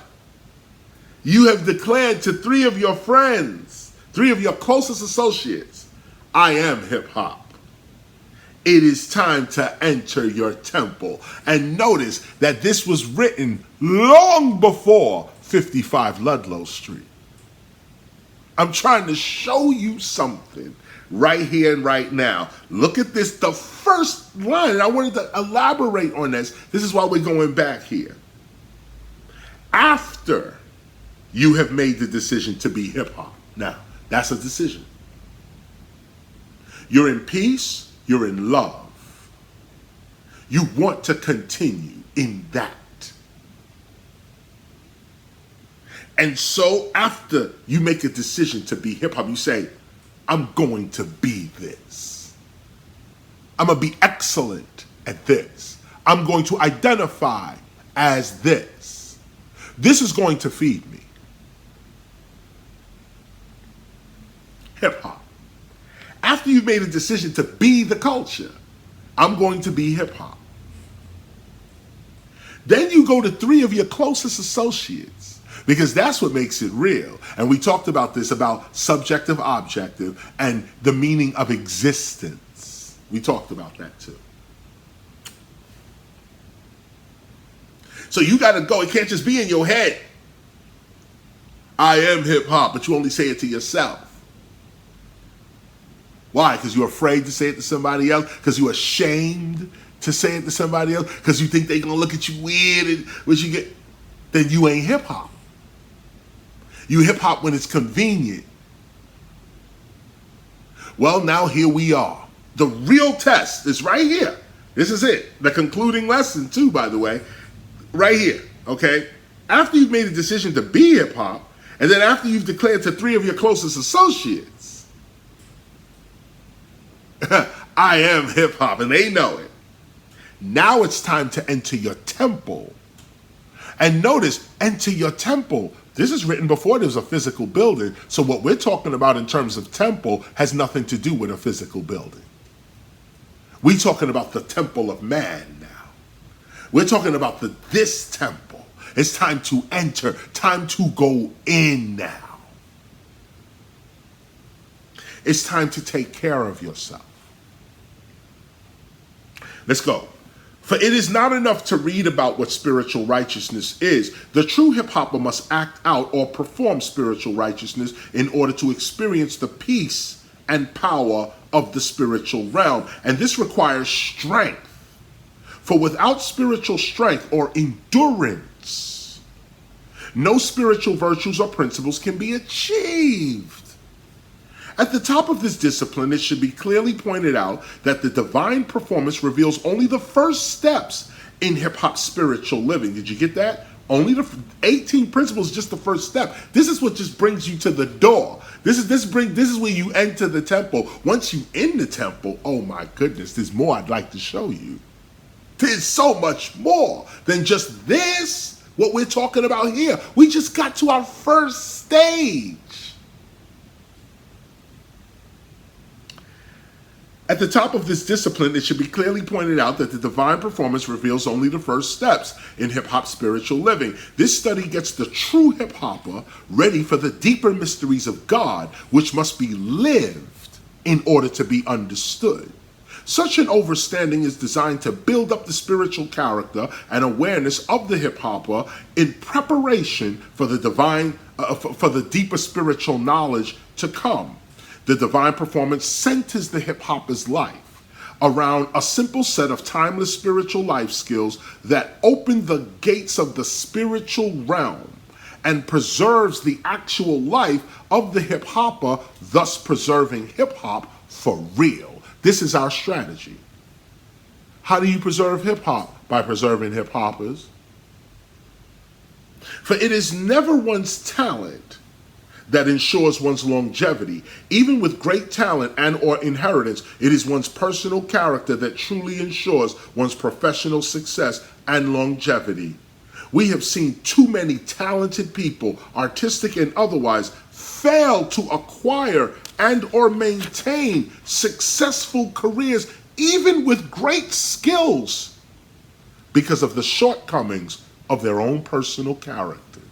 you have declared to 3 of your friends, 3 of your closest associates, I am hip hop. It is time to enter your temple. And notice that this was written long before 55 Ludlow Street. I'm trying to show you something right here and right now. Look at this, the first line, and I wanted to elaborate on this. This is why we're going back here. After you have made the decision to be hip hop. Now, that's a decision. You're in peace, you're in love. You want to continue in that. And so after you make a decision to be hip hop, you say, I'm going to be this. I'm going to be excellent at this. I'm going to identify as this. This is going to feed me. Hip hop. After you've made a decision to be the culture, I'm going to be hip hop. Then you go to 3 of your closest associates, because that's what makes it real. And we talked about this, about subjective, objective, and the meaning of existence. We talked about that too. So you got to go. It can't just be in your head. I am hip hop, but you only say it to yourself. Why? Because you're afraid to say it to somebody else? Because you're ashamed to say it to somebody else? Because you think they're going to look at you weird and what you get? Then you ain't hip hop. You hip hop when it's convenient. Well, now here we are. The real test is right here. This is it. The concluding lesson too, by the way. Right here, okay? After you've made a decision to be hip hop, and then after you've declared to 3 of your closest associates, I am hip hop, and they know it. Now it's time to enter your temple. And notice, enter your temple. This is written before there's a physical building. So what we're talking about in terms of temple has nothing to do with a physical building. We're talking about the temple of man now. We're talking about this temple. It's time to enter, time to go in now. It's time to take care of yourself. Let's go. For it is not enough to read about what spiritual righteousness is. The true hip-hopper must act out or perform spiritual righteousness in order to experience the peace and power of the spiritual realm. And this requires strength. For without spiritual strength or endurance, no spiritual virtues or principles can be achieved. At the top of this discipline, it should be clearly pointed out that the divine performance reveals only the first steps in hip-hop spiritual living. Did you get that? Only the 18 principles, just the first step. This is what just brings you to the door. This is where you enter the temple. Once you in the temple, oh my goodness, there's more I'd like to show you. There's so much more than just this, what we're talking about here. We just got to our first stage. At the top of this discipline, it should be clearly pointed out that the divine performance reveals only the first steps in hip-hop spiritual living. This study gets the true hip-hopper ready for the deeper mysteries of God, which must be lived in order to be understood. Such an overstanding is designed to build up the spiritual character and awareness of the hip-hopper in preparation for the for the deeper spiritual knowledge to come. The divine performance centers the hip-hopper's life around a simple set of timeless spiritual life skills that open the gates of the spiritual realm and preserves the actual life of the hip-hopper, thus preserving hip-hop for real. This is our strategy. How do you preserve hip-hop? By preserving hip-hoppers. For it is never one's talent that ensures one's longevity. Even with great talent and or inheritance, it is one's personal character that truly ensures one's professional success and longevity. We have seen too many talented people, artistic and otherwise, fail to acquire and or maintain successful careers, even with great skills, because of the shortcomings of their own personal characters.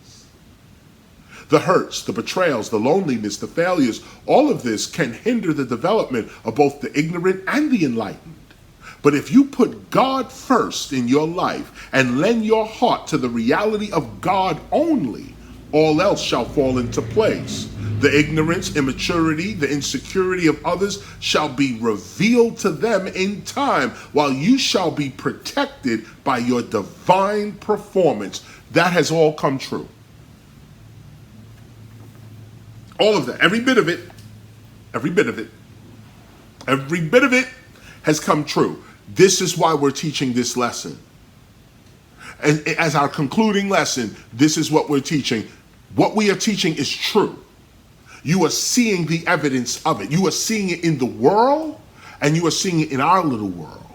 The hurts, the betrayals, the loneliness, the failures, all of this can hinder the development of both the ignorant and the enlightened. But if you put God first in your life and lend your heart to the reality of God only, All else shall fall into place. The ignorance, immaturity, the insecurity of others shall be revealed to them in time, while you shall be protected by your divine performance. That has all come true. All of that, every bit of it, every bit of it, every bit of it has come true. This is why we're teaching this lesson. And as our concluding lesson, this is what we're teaching. What we are teaching is true. You are seeing the evidence of it. You are seeing it in the world, and you are seeing it in our little world.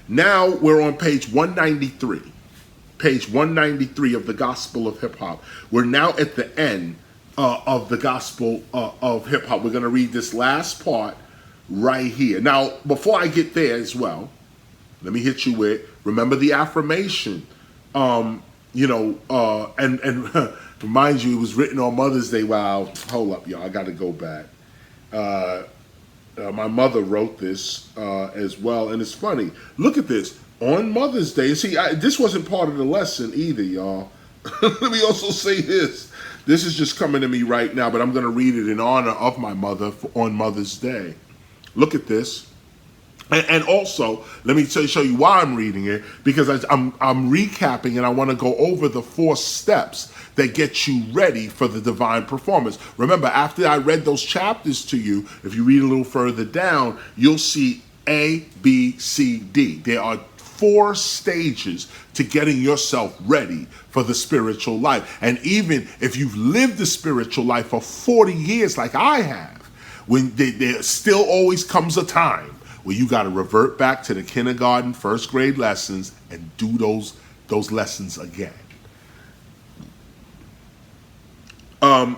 Now we're on page 193. Page 193 of the Gospel of Hip Hop. We're now at the end of the Gospel of Hip Hop. We're going to read this last part right here. Now, before I get there as well, let me hit you with, remember the affirmation. And remind you, it was written on Mother's Day. Wow, hold up, y'all, I got to go back. My mother wrote this as well, and it's funny. Look at this. On Mother's Day, see, this wasn't part of the lesson either, y'all. Let me also say this. This is just coming to me right now, but I'm going to read it in honor of my mother on Mother's Day. Look at this. And also, let me show you why I'm reading it, because I'm recapping, and I want to go over the 4 steps that get you ready for the divine performance. Remember, after I read those chapters to you, if you read a little further down, you'll see A, B, C, D. There are 4 stages to getting yourself ready for the spiritual life. And even if you've lived the spiritual life for 40 years like I have, when there still always comes a time where you got to revert back to the kindergarten, first grade lessons and do those lessons again. I'm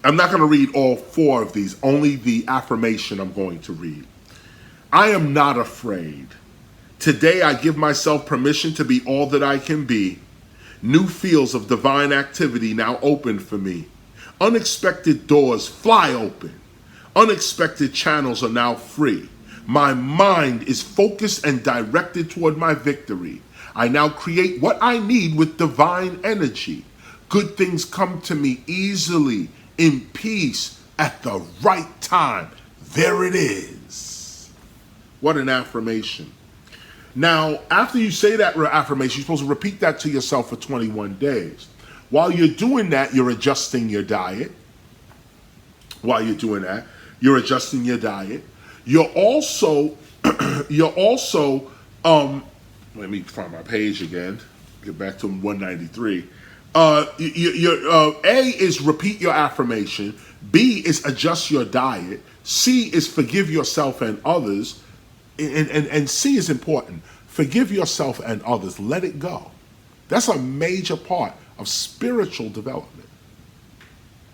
not going to read all 4 of these, only the affirmation I'm going to read. I am not afraid. Today I give myself permission to be all that I can be. New fields of divine activity now open for me. Unexpected doors fly open. Unexpected channels are now free. My mind is focused and directed toward my victory. I now create what I need with divine energy. Good things come to me easily, in peace, at the right time. There it is. What an affirmation. Now, after you say that affirmation, you're supposed to repeat that to yourself for 21 days. While you're doing that, you're adjusting your diet. While you're doing that, you're adjusting your diet. You're also, let me find my page again, get back to 193. A is repeat your affirmation. B is adjust your diet. C is forgive yourself and others. And C is important. Forgive yourself and others. Let it go. That's a major part of spiritual development.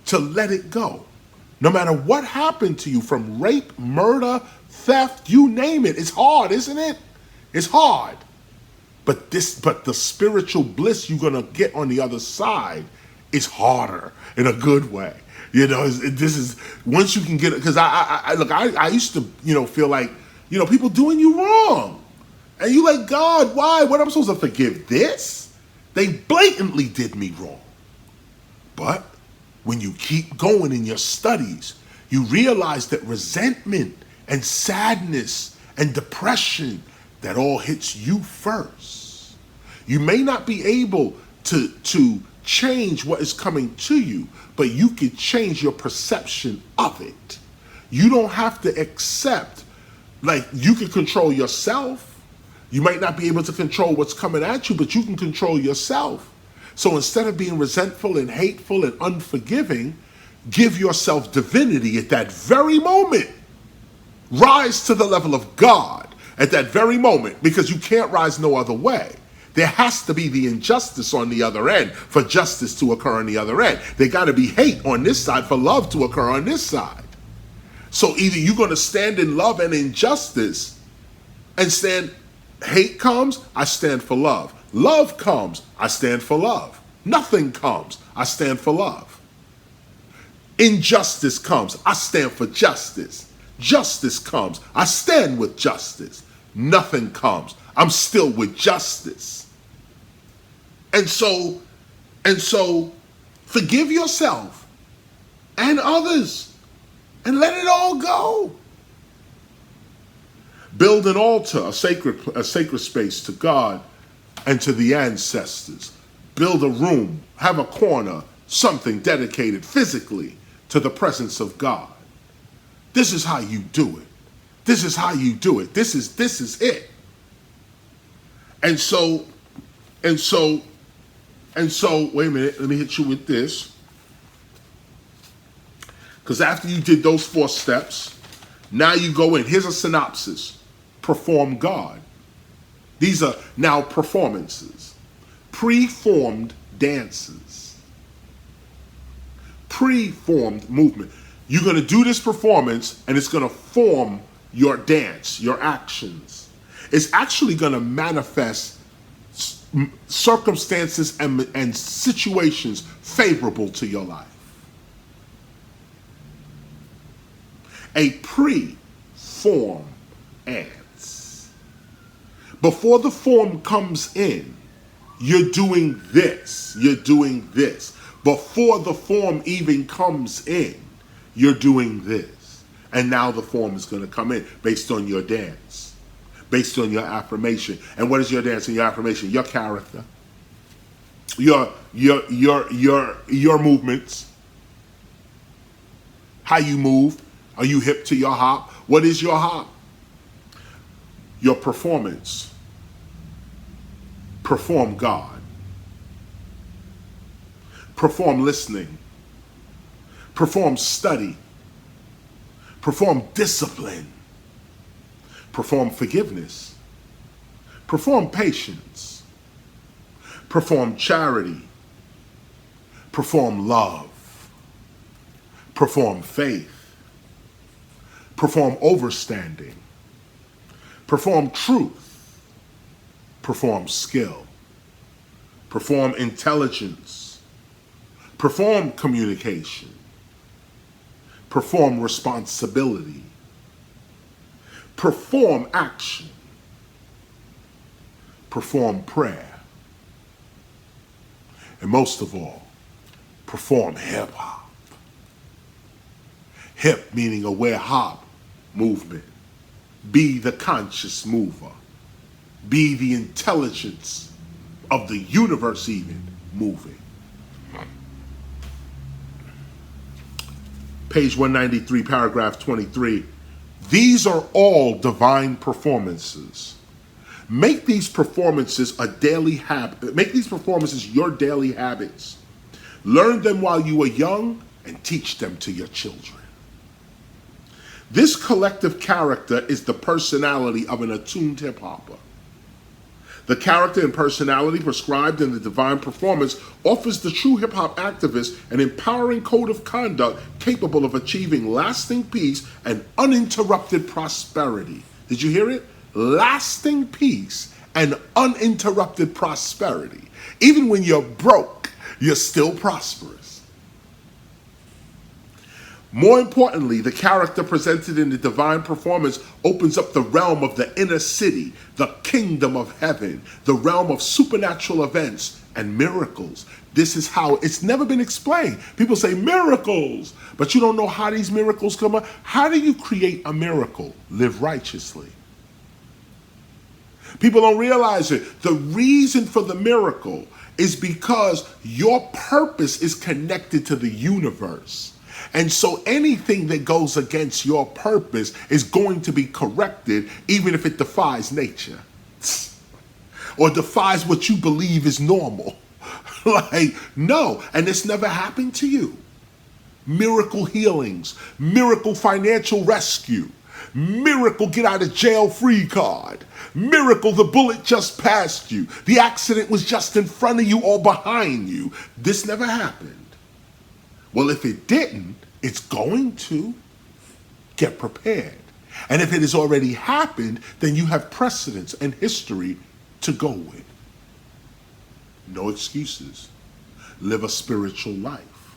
To let it go. No matter what happened to you, from rape, murder, theft, you name it. It's hard, isn't it? It's hard. But the spiritual bliss you're gonna get on the other side is harder in a good way. You know, this is once you can get it. Because I used to feel like people doing you wrong, and you like, God, why? What am I supposed to forgive this? They blatantly did me wrong. But when you keep going in your studies, you realize that resentment and sadness and depression, that all hits you first. You may not be able to change what is coming to you, but you can change your perception of it. You don't have to accept, like, you can control yourself. You might not be able to control what's coming at you, but you can control yourself. So instead of being resentful and hateful and unforgiving, give yourself divinity at that very moment. Rise to the level of God at that very moment, because you can't rise no other way. There has to be the injustice on the other end for justice to occur on the other end. There got to be hate on this side for love to occur on this side. So either you're going to stand in love and injustice and stand, hate comes, I stand for love. Love comes, I stand for love. Nothing comes, I stand for love. Injustice comes, I stand for justice. Justice comes, I stand with justice. Nothing comes, I'm still with justice. And so, and so forgive yourself and others and let it all go. Build an altar, a sacred space to God and to the ancestors. Build a room, have a corner, something dedicated physically to the presence of God. This is how you do it. This is how you do it. This is it. And so, wait a minute, let me hit you with this. Because after you did those 4 steps, now you go in. Here's a synopsis. Perform God. These are now performances. Preformed dances. Preformed movement. You're going to do this performance and it's going to form your dance, your actions. It's actually going to manifest circumstances and situations favorable to your life. A pre-form ants. Before the form comes in, you're doing this. You're doing this. Before the form even comes in, you're doing this. And now the form is going to come in based on your dance, based on your affirmation. And what is your dance and your affirmation? Your character, your movements, how you move. Are you hip to your hop? What is your hop? Your performance. Perform God. Perform listening. Perform study. Perform discipline. Perform forgiveness. Perform patience. Perform charity. Perform love. Perform faith. Perform overstanding. Perform truth. Perform skill. Perform intelligence. Perform communication. Perform responsibility. Perform action. Perform prayer. And most of all, perform hip hop. Hip meaning aware hop movement. Be the conscious mover. Be the intelligence of the universe even moving. Page 193, paragraph 23. These are all divine performances. Make these performances a daily habit. Make these performances your daily habits. Learn them while you are young and teach them to your children. This collective character is the personality of an attuned hip-hopper. The character and personality prescribed in the divine performance offers the true hip-hop activist an empowering code of conduct capable of achieving lasting peace and uninterrupted prosperity. Did you hear it? Lasting peace and uninterrupted prosperity. Even when you're broke, you're still prosperous. More importantly, the character presented in the divine performance opens up the realm of the inner city, the kingdom of heaven, the realm of supernatural events and miracles. This is how it's never been explained. People say miracles, but you don't know how these miracles come up. How do you create a miracle? Live righteously. People don't realize it. The reason for the miracle is because your purpose is connected to the universe. And so anything that goes against your purpose is going to be corrected, even if it defies nature or defies what you believe is normal. Like, no, and it's never happened to you. Miracle healings, miracle financial rescue, miracle get out of jail free card, miracle the bullet just passed you, the accident was just in front of you or behind you. This never happened. Well, if it didn't, it's going to. Get prepared. And if it has already happened, then you have precedence and history to go with. No excuses. Live a spiritual life.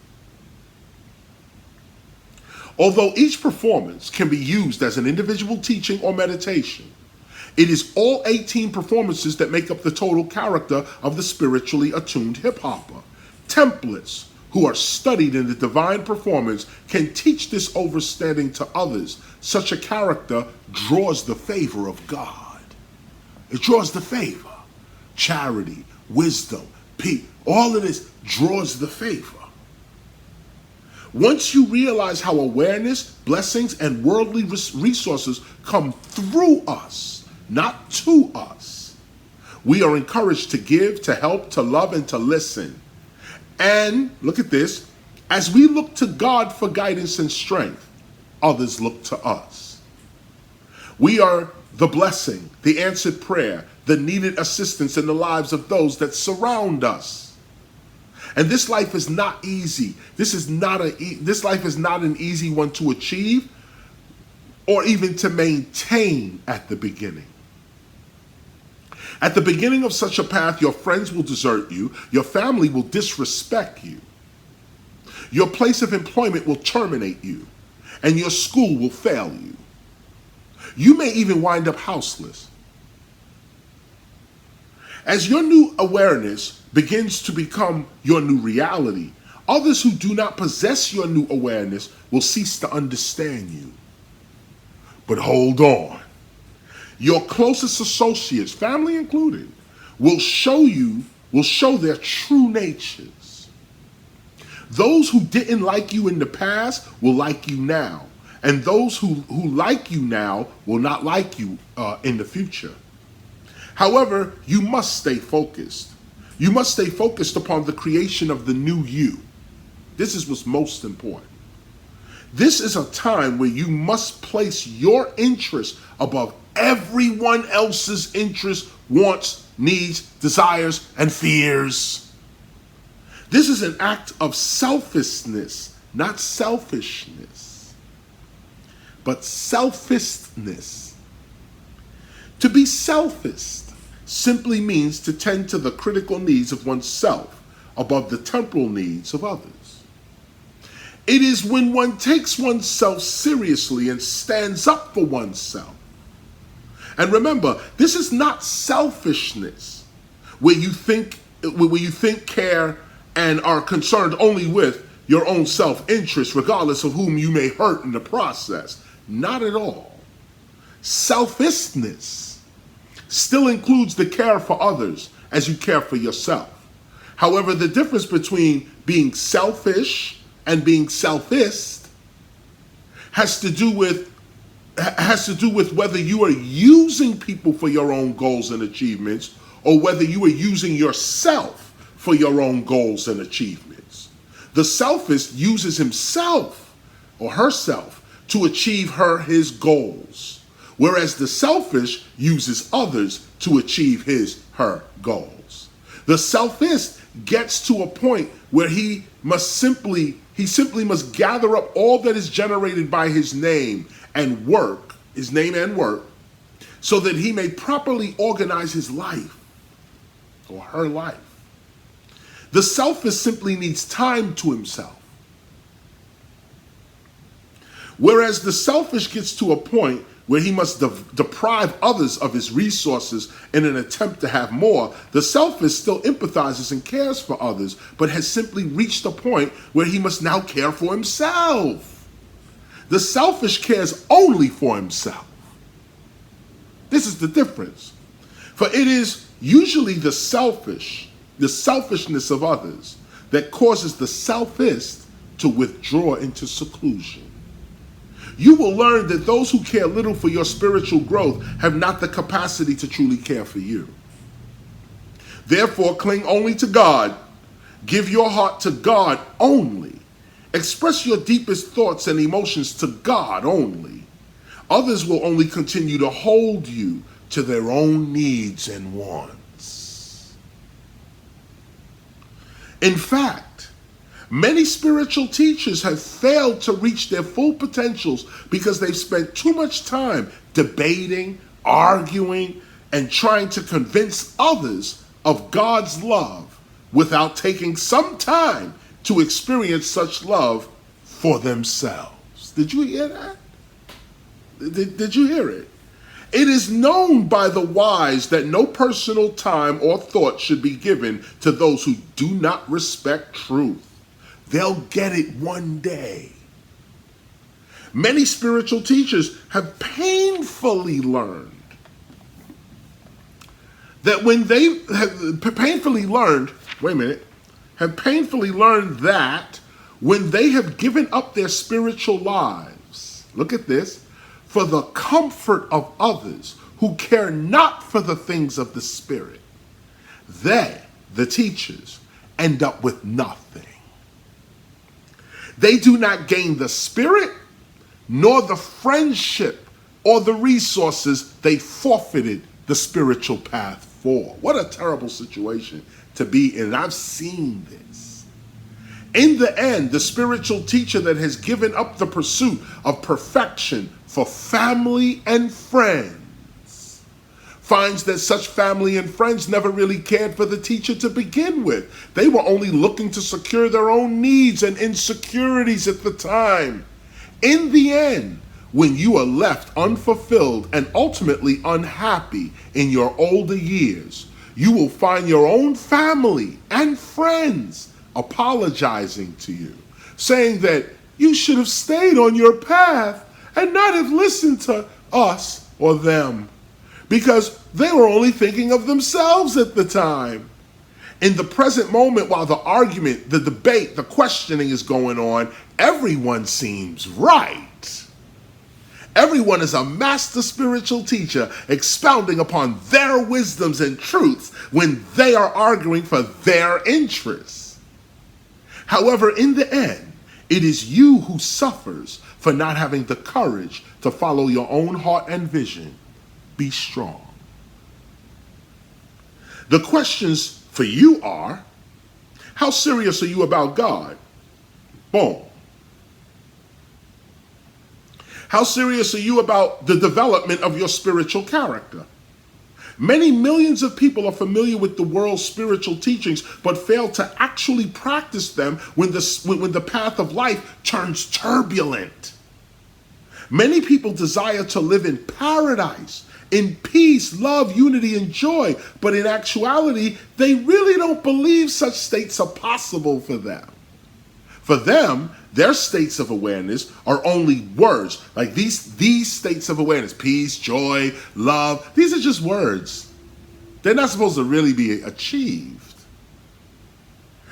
Although each performance can be used as an individual teaching or meditation, It is all 18 performances that make up the total character of the spiritually attuned hip-hopper. Templates who are studied in the divine performance can teach this understanding to others. Such a character draws the favor of God. It draws the favor. Charity, wisdom, peace, all of this draws the favor. Once you realize how awareness, blessings, and worldly resources come through us, not to us, we are encouraged to give, to help, to love, and to listen. And look at this, as we look to God for guidance and strength, others look to us. We are the blessing, the answered prayer, the needed assistance in the lives of those that surround us. And this life is not easy. This life is not an easy one to achieve or even to maintain at the beginning. At the beginning of such a path, your friends will desert you, your family will disrespect you, your place of employment will terminate you, and your school will fail you. You may even wind up houseless. As your new awareness begins to become your new reality, others who do not possess your new awareness will cease to understand you. But hold on. Your closest associates, family included, will show their true natures. Those who didn't like you in the past will like you now. And those who like you now will not like you in the future. However, you must stay focused. You must stay focused upon the creation of the new you. This is what's most important. This is a time where you must place your interest above everyone else's interests, wants, needs, desires, and fears. This is an act of selflessness, not selfishness, but selflessness. To be selfish simply means to tend to the critical needs of oneself above the temporal needs of others. It is when one takes oneself seriously and stands up for oneself. And remember, this is not selfishness, where you think, care, and are concerned only with your own self-interest, regardless of whom you may hurt in the process. Not at all. Selfishness still includes the care for others as you care for yourself. However, the difference between being selfish and being selfish has to do with whether you are using people for your own goals and achievements or whether you are using yourself for your own goals and achievements. The selfish uses himself or herself to achieve his goals, whereas the selfish uses others to achieve her goals. The selfish gets to a point where he simply must gather up all that is generated by his name and work, so that he may properly organize his life or her life. The selfish simply needs time to himself. Whereas the selfish gets to a point where he must deprive others of his resources in an attempt to have more, the selfish still empathizes and cares for others, but has simply reached a point where he must now care for himself. The selfish cares only for himself. This is the difference. For it is usually the selfishness of others that causes the selfish to withdraw into seclusion. You will learn that those who care little for your spiritual growth have not the capacity to truly care for you. Therefore, cling only to God. Give your heart to God only. Express your deepest thoughts and emotions to God only. Others will only continue to hold you to their own needs and wants. In fact, many spiritual teachers have failed to reach their full potentials because they've spent too much time debating, arguing, and trying to convince others of God's love without taking some time to experience such love for themselves. Did you hear that? Did you hear it? It is known by the wise that no personal time or thought should be given to those who do not respect truth. They'll get it one day. Many spiritual teachers have painfully learned that when they have painfully learned that when they have given up their spiritual lives, look at this, for the comfort of others who care not for the things of the Spirit, they, the teachers, end up with nothing. They do not gain the Spirit, nor the friendship or the resources they forfeited the spiritual path for. What a terrible situation to be in. I've seen this. In the end, the spiritual teacher that has given up the pursuit of perfection for family and friends finds that such family and friends never really cared for the teacher to begin with. They were only looking to secure their own needs and insecurities at the time. In the end, when you are left unfulfilled and ultimately unhappy in your older years, you will find your own family and friends apologizing to you, saying that you should have stayed on your path and not have listened to us or them, because they were only thinking of themselves at the time. In the present moment, while the argument, the debate, the questioning is going on, everyone seems right. Everyone is a master spiritual teacher expounding upon their wisdoms and truths when they are arguing for their interests. However, in the end, it is you who suffers for not having the courage to follow your own heart and vision. Be strong. The questions for you are, how serious are you about God? Boom. How serious are you about the development of your spiritual character? Many millions of people are familiar with the world's spiritual teachings, but fail to actually practice them when the path of life turns turbulent. Many people desire to live in paradise, in peace, love, unity, and joy, but in actuality, they really don't believe such states are possible for them. For them, their states of awareness are only words. Like these states of awareness, peace, joy, love, these are just words. They're not supposed to really be achieved.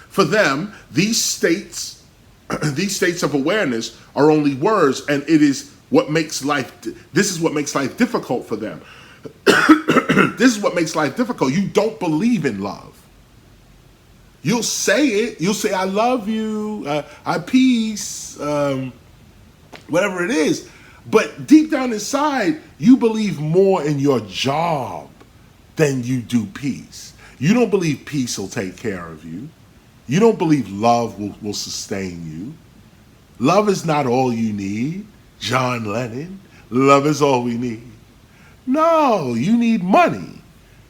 For them, these states of awareness are only words, and it is what makes life, this is what makes life difficult for them. This is what makes life difficult. You don't believe in love. You'll say it. You'll say, I love you, I peace, whatever it is. But deep down inside, you believe more in your job than you do peace. You don't believe peace will take care of you. You don't believe love will sustain you. Love is not all you need. John Lennon, love is all we need. No, you need money.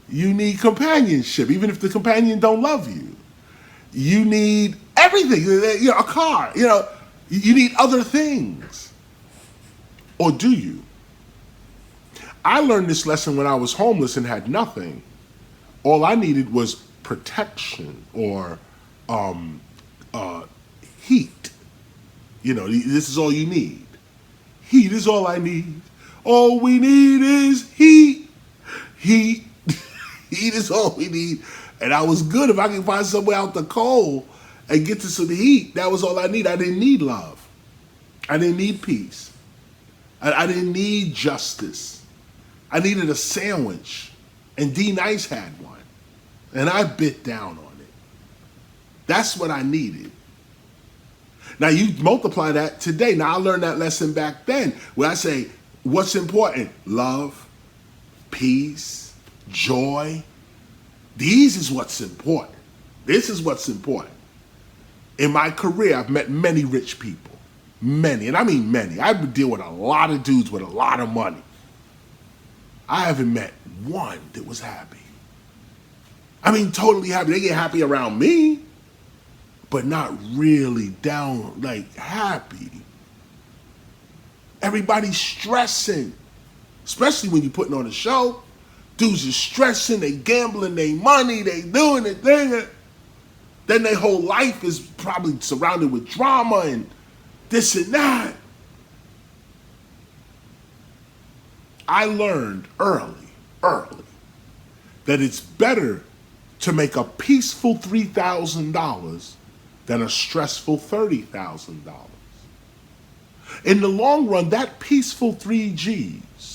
You need companionship, even if the companion don't love you. You need everything, a car, you need other things. Or do you? I learned this lesson when I was homeless and had nothing. All I needed was protection or heat. This is all you need. Heat is all I need. All we need is heat. Heat. Heat is all we need. And I was good if I could find somewhere out the cold and get to some heat. That was all I need. I didn't need love. I didn't need peace. I didn't need justice. I needed a sandwich. And D Nice had one. And I bit down on it. That's what I needed. Now you multiply that today. Now I learned that lesson back then where I say, what's important? Love, peace, joy. These is what's important. This is what's important. In my career, I've met many rich people. Many, and I mean many. I would deal with a lot of dudes with a lot of money. I haven't met one that was happy. I mean, totally happy. They get happy around me, but not really down, like happy. Everybody's stressing Especially when you're putting on a show. Dudes are stressing, they gambling their money, they doing it, thing. Then their whole life is probably surrounded with drama and this and that. I learned early, that it's better to make a peaceful $3,000 than a stressful $30,000. In the long run, that peaceful 3Gs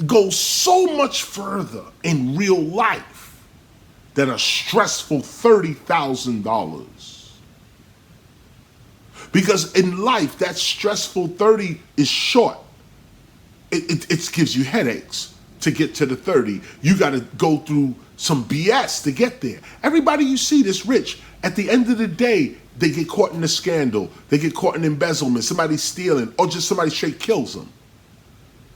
goes so much further in real life than a stressful $30,000. Because in life, that stressful 30 is short. It gives you headaches to get to the 30. You got to go through some BS to get there. Everybody you see that's rich, at the end of the day, they get caught in a scandal. They get caught in embezzlement. Somebody's stealing, or just somebody straight kills them.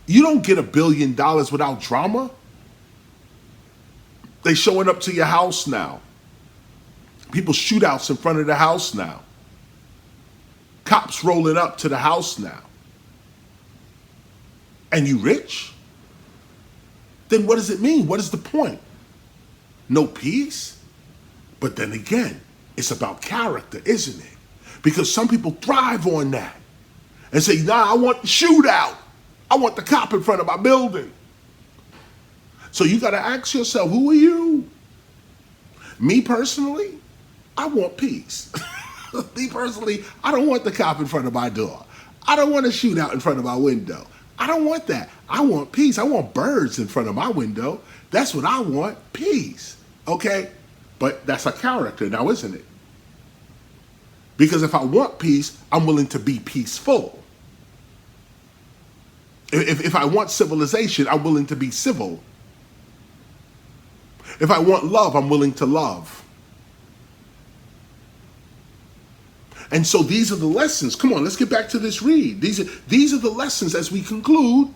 You don't get $1 billion without drama. They showing up to your house now. People shootouts in front of the house now. Cops rolling up to the house now. And you rich? Then what does it mean? What is the point? No peace? But then again, it's about character, isn't it? Because some people thrive on that and say, nah, I want the shootout. I want the cop in front of my building. So you got to ask yourself, who are you? Me personally, I want peace. Me personally, I don't want the cop in front of my door. I don't want a shootout in front of my window. I don't want that. I want peace. I want birds in front of my window. That's what I want, peace. Okay? But that's a character now, isn't it? Because if I want peace, I'm willing to be peaceful. If I want civilization, I'm willing to be civil. If I want love, I'm willing to love. And so these are the lessons. Come on, let's get back to this read. These are the lessons as we conclude.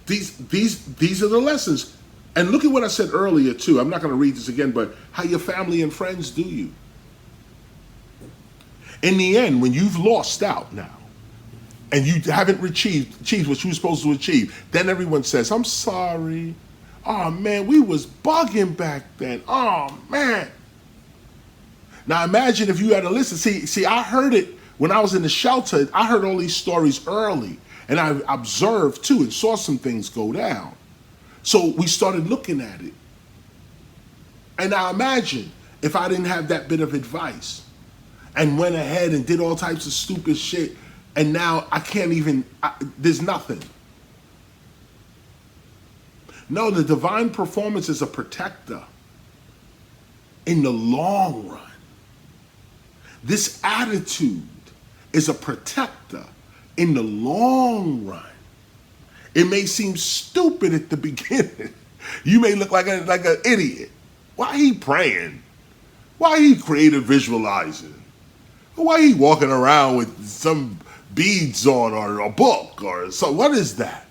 These are the lessons. And look at what I said earlier too. I'm not going to read this again, but how your family and friends do you. In the end, when you've lost out now, and you haven't achieved what you were supposed to achieve, then everyone says, I'm sorry. Oh man, we was bugging back then. Oh man. Now imagine if you had to listen. See, I heard it when I was in the shelter. I heard all these stories early, and I observed too and saw some things go down. So we started looking at it. And now imagine if I didn't have that bit of advice and went ahead and did all types of stupid shit, and now I can't even, there's nothing. No, the divine performance is a protector in the long run. This attitude is a protector in the long run. It may seem stupid at the beginning. You may look like an idiot. Why he praying? Why he creative visualizing? Why he walking around with some beads on or a book or so? What is that?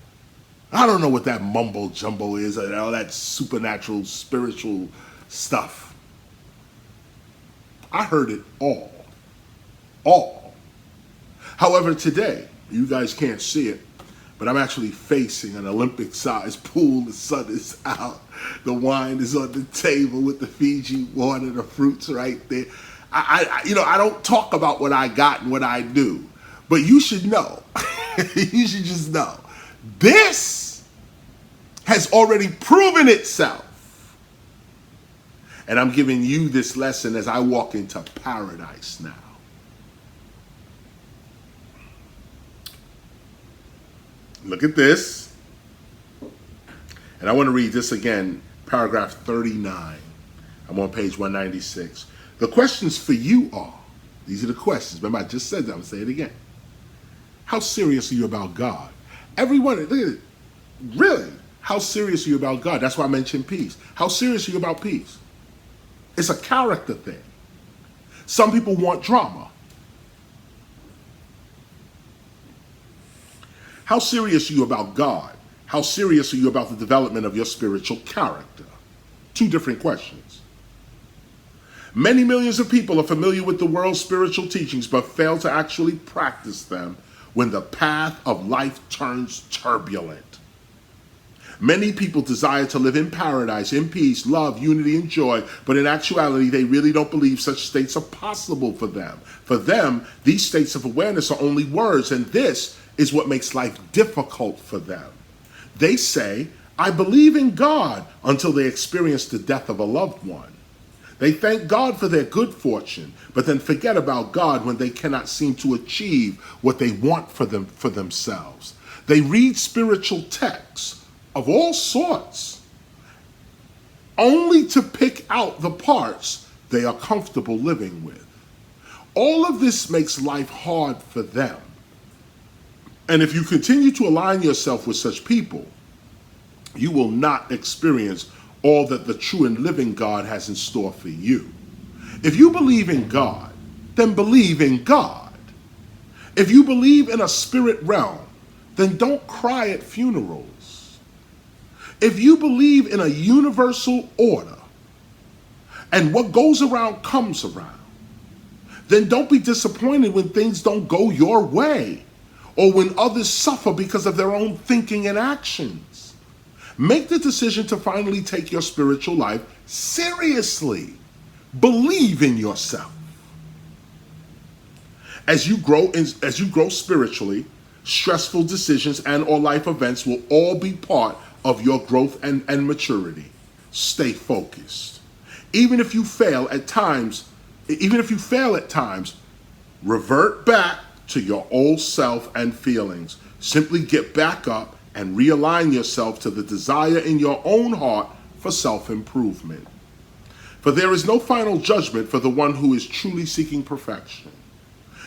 I don't know what that mumbo jumbo is, all that supernatural, spiritual stuff. I heard it all. However, today, you guys can't see it, but I'm actually facing an Olympic-sized pool. The sun is out. The wine is on the table with the Fiji water, the fruits right there. I don't talk about what I got and what I do, but you should know. You should just know. This has already proven itself. And I'm giving you this lesson as I walk into paradise now. Look at this. And I want to read this again, paragraph 39. I'm on page 196. The questions for you are, these are the questions. Remember, I just said that. I'm going to say it again. How serious are you about God? Everyone, look at it. Really? How serious are you about God? That's why I mentioned peace. How serious are you about peace? It's a character thing. Some people want drama. How serious are you about God? How serious are you about the development of your spiritual character? Two different questions. Many millions of people are familiar with the world's spiritual teachings but fail to actually practice them when the path of life turns turbulent. Many people desire to live in paradise, in peace, love, unity, and joy, but in actuality, they really don't believe such states are possible for them. For them, these states of awareness are only words, and this is what makes life difficult for them. They say, I believe in God, until they experience the death of a loved one. They thank God for their good fortune, but then forget about God when they cannot seem to achieve what they want for themselves. They read spiritual texts of all sorts, only to pick out the parts they are comfortable living with. All of this makes life hard for them. And if you continue to align yourself with such people, you will not experience all that the true and living God has in store for you. If you believe in God, then believe in God. If you believe in a spirit realm, then don't cry at funerals. If you believe in a universal order and what goes around comes around, then don't be disappointed when things don't go your way or when others suffer because of their own thinking and actions. Make the decision to finally take your spiritual life seriously. Believe in yourself. As you grow spiritually, stressful decisions and or life events will all be part of your growth and maturity. Stay focused. Even if you fail at times, revert back to your old self and feelings. Simply get back up and realign yourself to the desire in your own heart for self-improvement. For there is no final judgment for the one who is truly seeking perfection.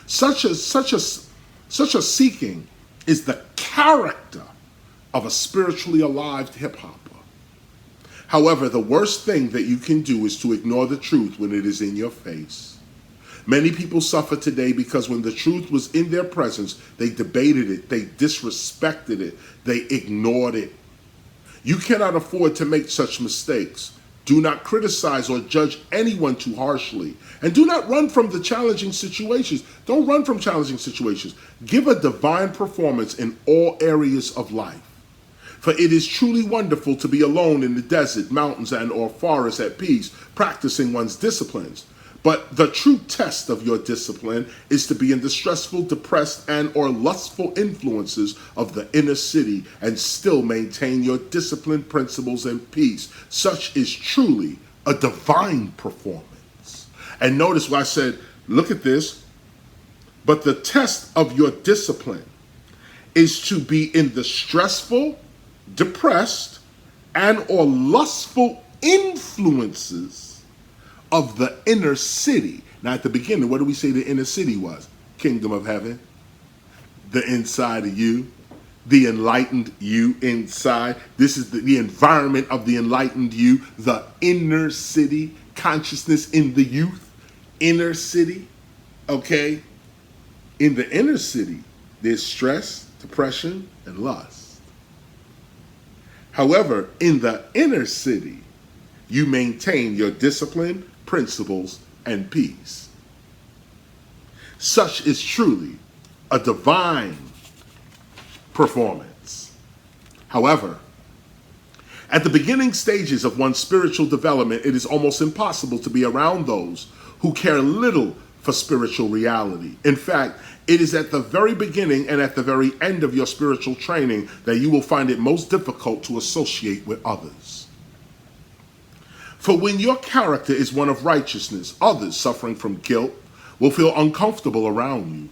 Such a seeking is the character of a spiritually alive hip-hopper. However, the worst thing that you can do is to ignore the truth when it is in your face. Many people suffer today because when the truth was in their presence, they debated it, they disrespected it, they ignored it. You cannot afford to make such mistakes. Do not criticize or judge anyone too harshly. And do not run from the challenging situations. Don't run from challenging situations. Give a divine performance in all areas of life. For it is truly wonderful to be alone in the desert, mountains, and or forest at peace, practicing one's disciplines. But the true test of your discipline is to be in the stressful, depressed, and or lustful influences of the inner city and still maintain your disciplined principles and peace. Such is truly a divine performance. And notice what I said, look at this. But the test of your discipline is to be in the stressful, depressed, and or lustful influences of the inner city. Now at the beginning, what do we say the inner city was? Kingdom of heaven, the inside of you, the enlightened you inside. This is the environment of the enlightened you, the inner city, consciousness in the youth, inner city, okay? In the inner city, there's stress, depression, and lust. However, in the inner city, you maintain your discipline, principles, and peace. Such is truly a divine performance. However, at the beginning stages of one's spiritual development, it is almost impossible to be around those who care little for spiritual reality. In fact, it is at the very beginning and at the very end of your spiritual training that you will find it most difficult to associate with others. For when your character is one of righteousness, others suffering from guilt will feel uncomfortable around you.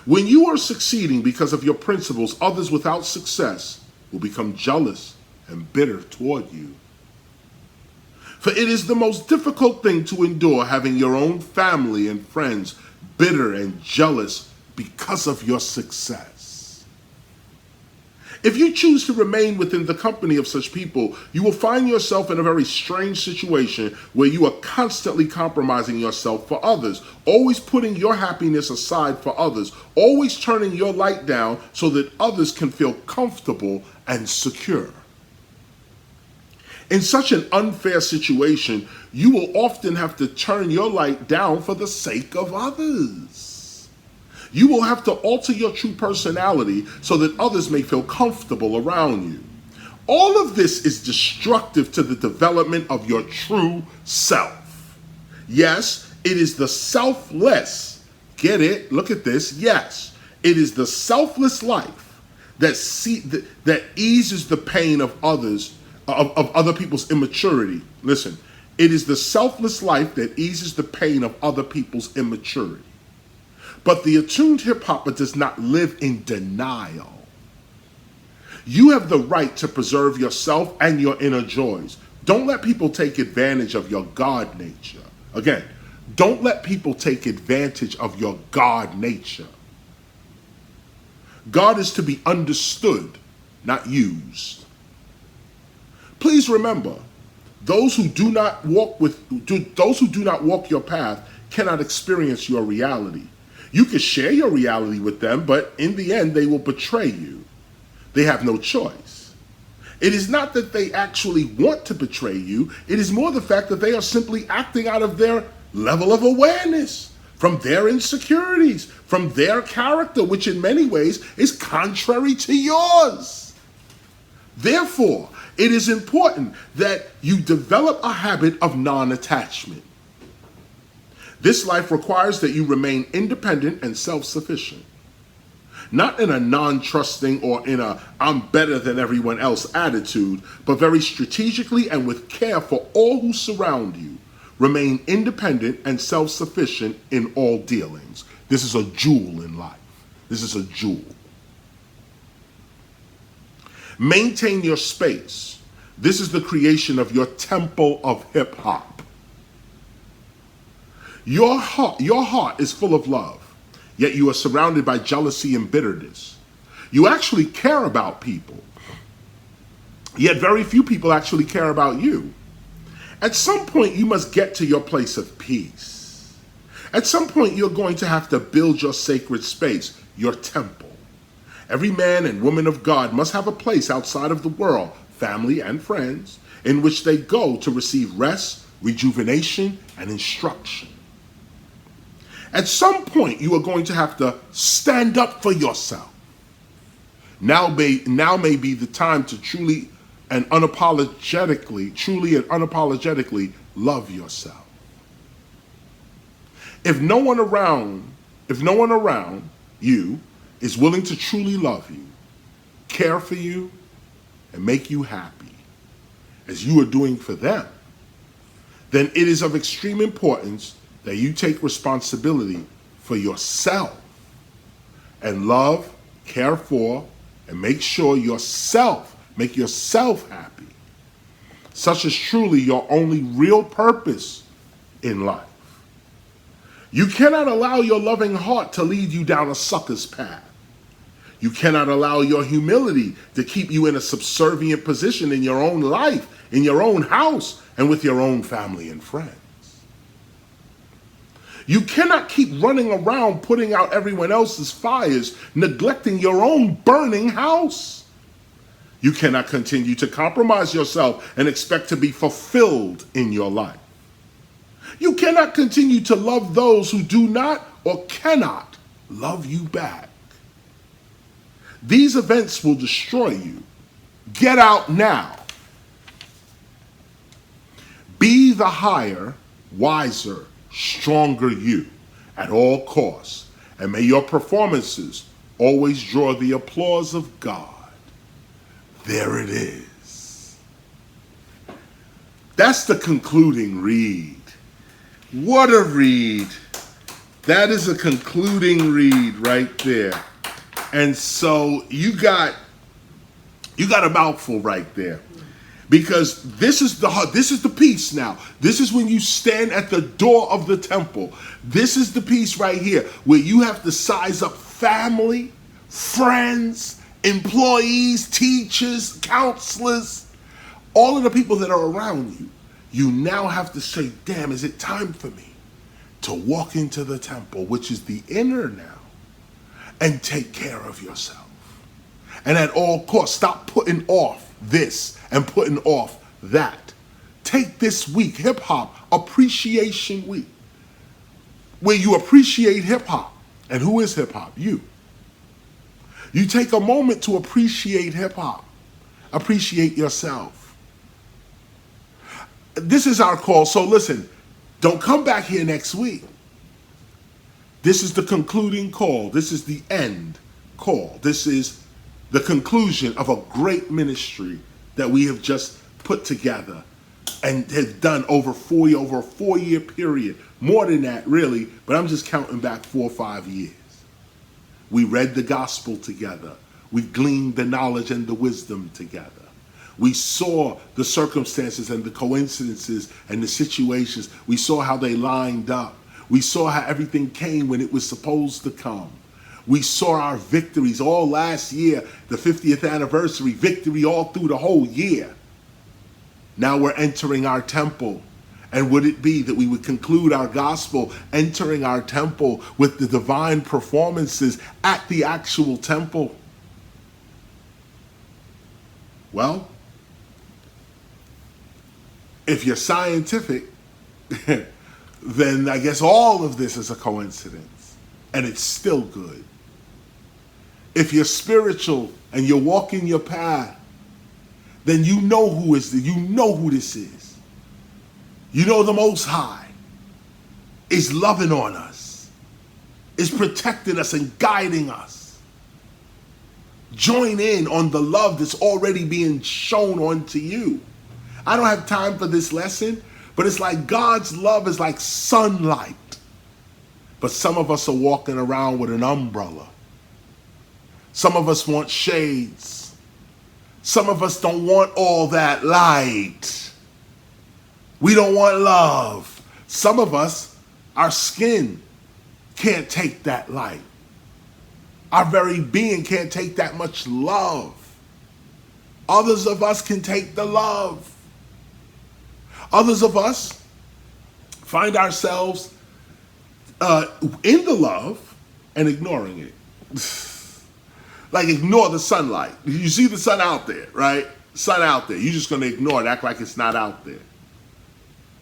When you are succeeding because of your principles, others without success will become jealous and bitter toward you. For it is the most difficult thing to endure having your own family and friends bitter and jealous because of your success. If you choose to remain within the company of such people, you will find yourself in a very strange situation where you are constantly compromising yourself for others, always putting your happiness aside for others, always turning your light down so that others can feel comfortable and secure. In such an unfair situation, you will often have to turn your light down for the sake of others. You will have to alter your true personality so that others may feel comfortable around you. All of this is destructive to the development of your true self. Yes, it is the selfless. Get it? Look at this. Yes, it is the selfless life that eases the pain of others, of other people's immaturity. Listen, it is the selfless life that eases the pain of other people's immaturity. But the attuned hip-hopper does not live in denial. You have the right to preserve yourself and your inner joys. Don't let people take advantage of your God nature. Again, don't let people take advantage of your God nature. God is to be understood, not used. Please remember, those who do not walk your path cannot experience your reality. You can share your reality with them, but in the end, they will betray you. They have no choice. It is not that they actually want to betray you. It is more the fact that they are simply acting out of their level of awareness, from their insecurities, from their character, which in many ways is contrary to yours. Therefore, it is important that you develop a habit of non-attachment. This life requires that you remain independent and self-sufficient. Not in a non-trusting or in a I'm better than everyone else attitude, but very strategically and with care for all who surround you. Remain independent and self-sufficient in all dealings. This is a jewel in life. This is a jewel. Maintain your space. This is the creation of your temple of hip-hop. Your heart is full of love. Yet you are surrounded by jealousy and bitterness. You actually care about people. Yet very few people actually care about you. At some point, you must get to your place of peace. At some point, you're going to have to build your sacred space, your temple. Every man and woman of God must have a place outside of the world, family and friends, in which they go to receive rest, rejuvenation, and instruction. At some point, you are going to have to stand up for yourself. Now may be the time to truly and unapologetically love yourself. If no one around you is willing to truly love you, care for you, and make you happy, as you are doing for them, then it is of extreme importance that you take responsibility for yourself and love, care for, and make yourself happy. Such is truly your only real purpose in life. You cannot allow your loving heart to lead you down a sucker's path. You cannot allow your humility to keep you in a subservient position in your own life, in your own house, and with your own family and friends. You cannot keep running around putting out everyone else's fires, neglecting your own burning house. You cannot continue to compromise yourself and expect to be fulfilled in your life. You cannot continue to love those who do not or cannot love you back. These events will destroy you. Get out now. Be the higher, wiser, stronger you at all costs, and may your performances always draw the applause of God. There it is. That's the concluding read. What a read. That is a concluding read right there. And so you got a mouthful right there. Because this is the piece now. This is when you stand at the door of the temple. This is the piece right here where you have to size up family, friends, employees, teachers, counselors, all of the people that are around you. You now have to say, damn, is it time for me to walk into the temple, which is the inner now, and take care of yourself? And at all costs, stop putting off this and putting off that. Take this week, Hip Hop Appreciation Week, where you appreciate hip hop. And who is hip hop? You. You take a moment to appreciate hip hop. Appreciate yourself. This is our call. So listen, don't come back here next week. This is the concluding call. This is the end call. This is the conclusion of a great ministry that we have just put together and have done over a 4-year period. More than that, really, but I'm just counting back 4 or 5 years. We read the gospel together. We gleaned the knowledge and the wisdom together. We saw the circumstances and the coincidences and the situations. We saw how they lined up. We saw how everything came when it was supposed to come. We saw our victories all last year, the 50th anniversary, victory all through the whole year. Now we're entering our temple. And would it be that we would conclude our gospel entering our temple with the divine performances at the actual temple? Well, if you're scientific, then I guess all of this is a coincidence, and it's still good. If you're spiritual and you're walking your path, then you know who this is. You know the Most High is loving on us, is protecting us and guiding us. Join in on the love that's already being shown onto you. I don't have time for this lesson, but it's like God's love is like sunlight. But some of us are walking around with an umbrella. Some of us want shades. Some of us don't want all that light. We don't want love. Some of us, our skin can't take that light. Our very being can't take that much love. Others of us can take the love. Others of us find ourselves in the love and ignoring it. Like ignore the sunlight. You see the sun out there, right? Sun out there. You're just going to ignore it, act like it's not out there.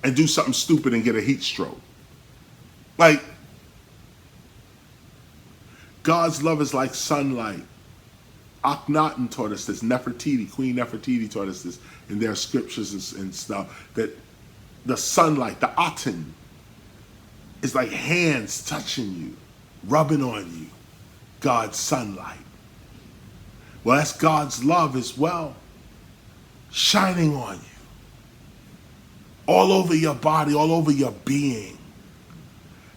And do something stupid and get a heat stroke. Like, God's love is like sunlight. Akhenaten taught us this. Nefertiti, Queen Nefertiti taught us this in their scriptures and stuff. That the sunlight, the Aten, is like hands touching you, rubbing on you. God's sunlight. Well, that's God's love as well. Shining on you. All over your body, all over your being.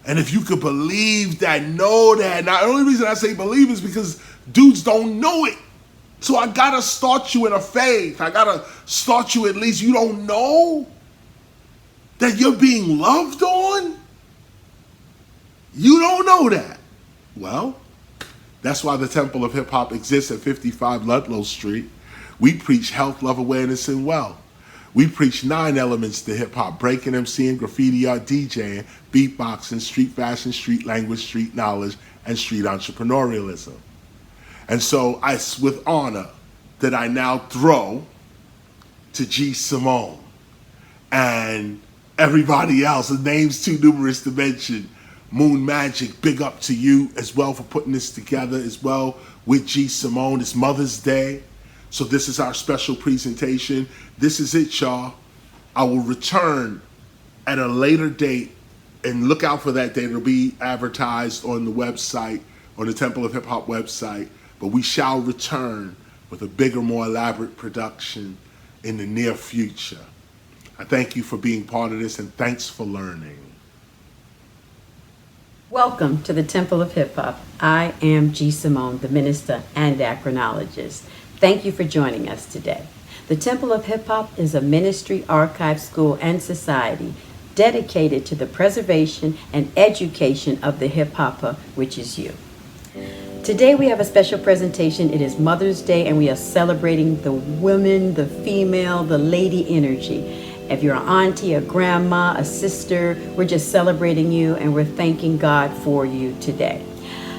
And if you could believe that, know that. Now, the only reason I say believe is because dudes don't know it. So I gotta start you in a faith. I gotta start you at least. You don't know that you're being loved on? You don't know that. Well, that's why the Temple of Hip Hop exists at 55 Ludlow Street. We preach health, love, awareness, and wealth. We preach 9 elements to hip hop: breaking, MCing, graffiti art, DJing, beatboxing, street fashion, street language, street knowledge, and street entrepreneurialism. And so it's with honor that I now throw to G. Simone and everybody else. The name's too numerous to mention. Moon Magic, big up to you as well for putting this together as well with G. Simone. It's Mother's Day. So this is our special presentation. This is it, y'all. I will return at a later date, and look out for that date. It'll be advertised on the website, on the Temple of Hip Hop website. But we shall return with a bigger, more elaborate production in the near future. I thank you for being part of this, and thanks for learning. Welcome to the Temple of Hip Hop. I am G. Simone, the minister and agronologist. Thank you for joining us today. The Temple of Hip Hop is a ministry, archive, school, and society dedicated to the preservation and education of the hip hopper, which is you. Today we have a special presentation. It is Mother's Day, and we are celebrating the women, the female, the lady energy. If you're an auntie, a grandma, a sister, we're just celebrating you, and we're thanking God for you today.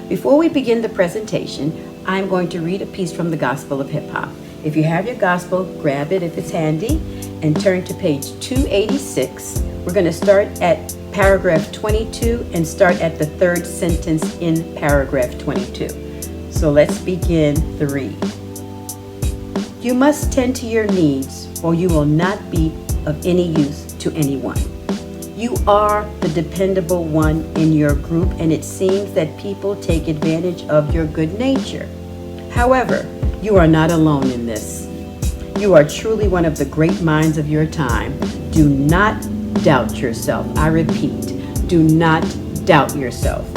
Before we begin the presentation, I'm going to read a piece from the Gospel of Hip Hop. If you have your gospel, grab it if it's handy and turn to page 286. We're going to start at paragraph 22 and start at the third sentence in paragraph 22. So let's begin the read. You must tend to your needs, or you will not be of any use to anyone. You are the dependable one in your group, and it seems that people take advantage of your good nature. However, you are not alone in this. You are truly one of the great minds of your time. Do not doubt yourself. I repeat, do not doubt yourself.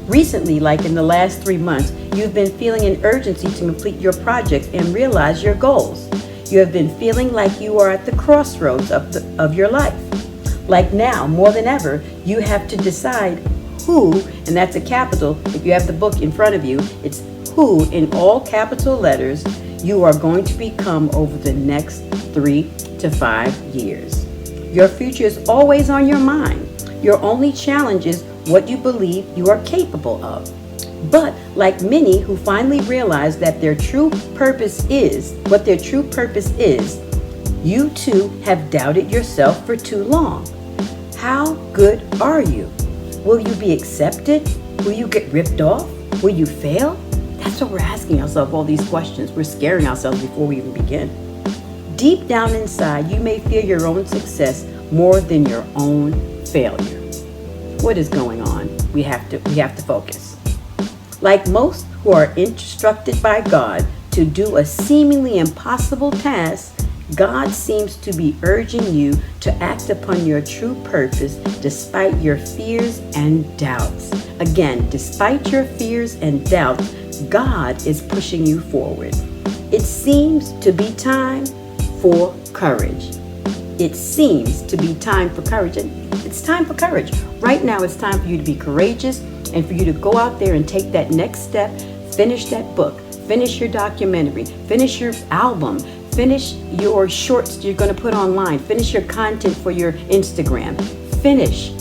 Recently, like in the last 3 months, you've been feeling an urgency to complete your projects and realize your goals. You have been feeling like you are at the crossroads of your life. Like now, more than ever, you have to decide who, and that's a capital. If you have the book in front of you, it's who in all capital letters you are going to become over the next 3 to 5 years. Your future is always on your mind. Your only challenge is what you believe you are capable of. But like many who finally realize that their true purpose is, what their true purpose is, you too have doubted yourself for too long. How good are you? Will you be accepted? Will you get ripped off? Will you fail? That's what we're asking ourselves, all these questions. We're scaring ourselves before we even begin. Deep down inside, you may fear your own success more than your own failure. What is going on? We have to focus. Like most who are instructed by God to do a seemingly impossible task, God seems to be urging you to act upon your true purpose despite your fears and doubts. Again, despite your fears and doubts, God is pushing you forward. It seems to be time for courage. It seems to be time for courage, and it's time for courage. Right now, it's time for you to be courageous and for you to go out there and take that next step, finish that book, finish your documentary, finish your album, finish your shorts you're going to put online, finish your content for your Instagram. Finish.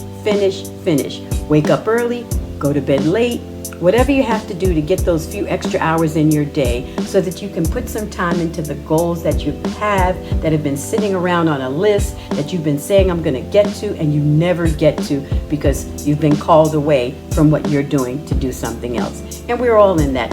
Wake up early, go to bed late, whatever you have to do to get those few extra hours in your day so that you can put some time into the goals that you have that have been sitting around on a list that you've been saying I'm going to get to and you never get to because you've been called away from what you're doing to do something else. And we're all in that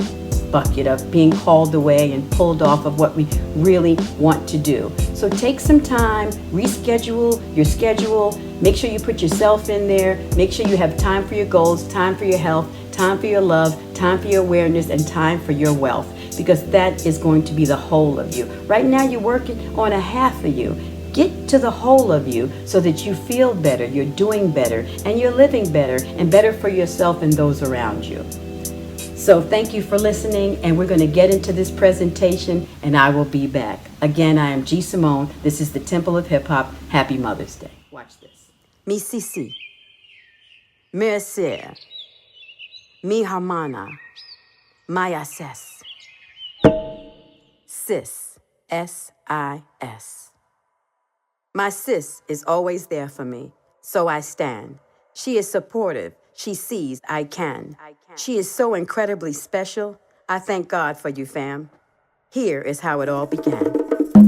bucket of being called away and pulled off of what we really want to do. So take some time, reschedule your schedule, make sure you put yourself in there, make sure you have time for your goals, time for your health, time for your love, time for your awareness, and time for your wealth, because that is going to be the whole of you. Right now you're working on a half of you. Get to the whole of you so that you feel better, you're doing better, and you're living better and better for yourself and those around you. So thank you for listening, and we're going to get into this presentation, and I will be back. Again, I am G. Simone. This is the Temple of Hip Hop. Happy Mother's Day. Watch this. Mi Sisi, Mercer, Mi Harmana, Maya Ses, Sis, S-I-S. My sis is always there for me, so I stand. She is supportive. She sees I can. She is so incredibly special. I thank God for you, fam. Here is how it all began.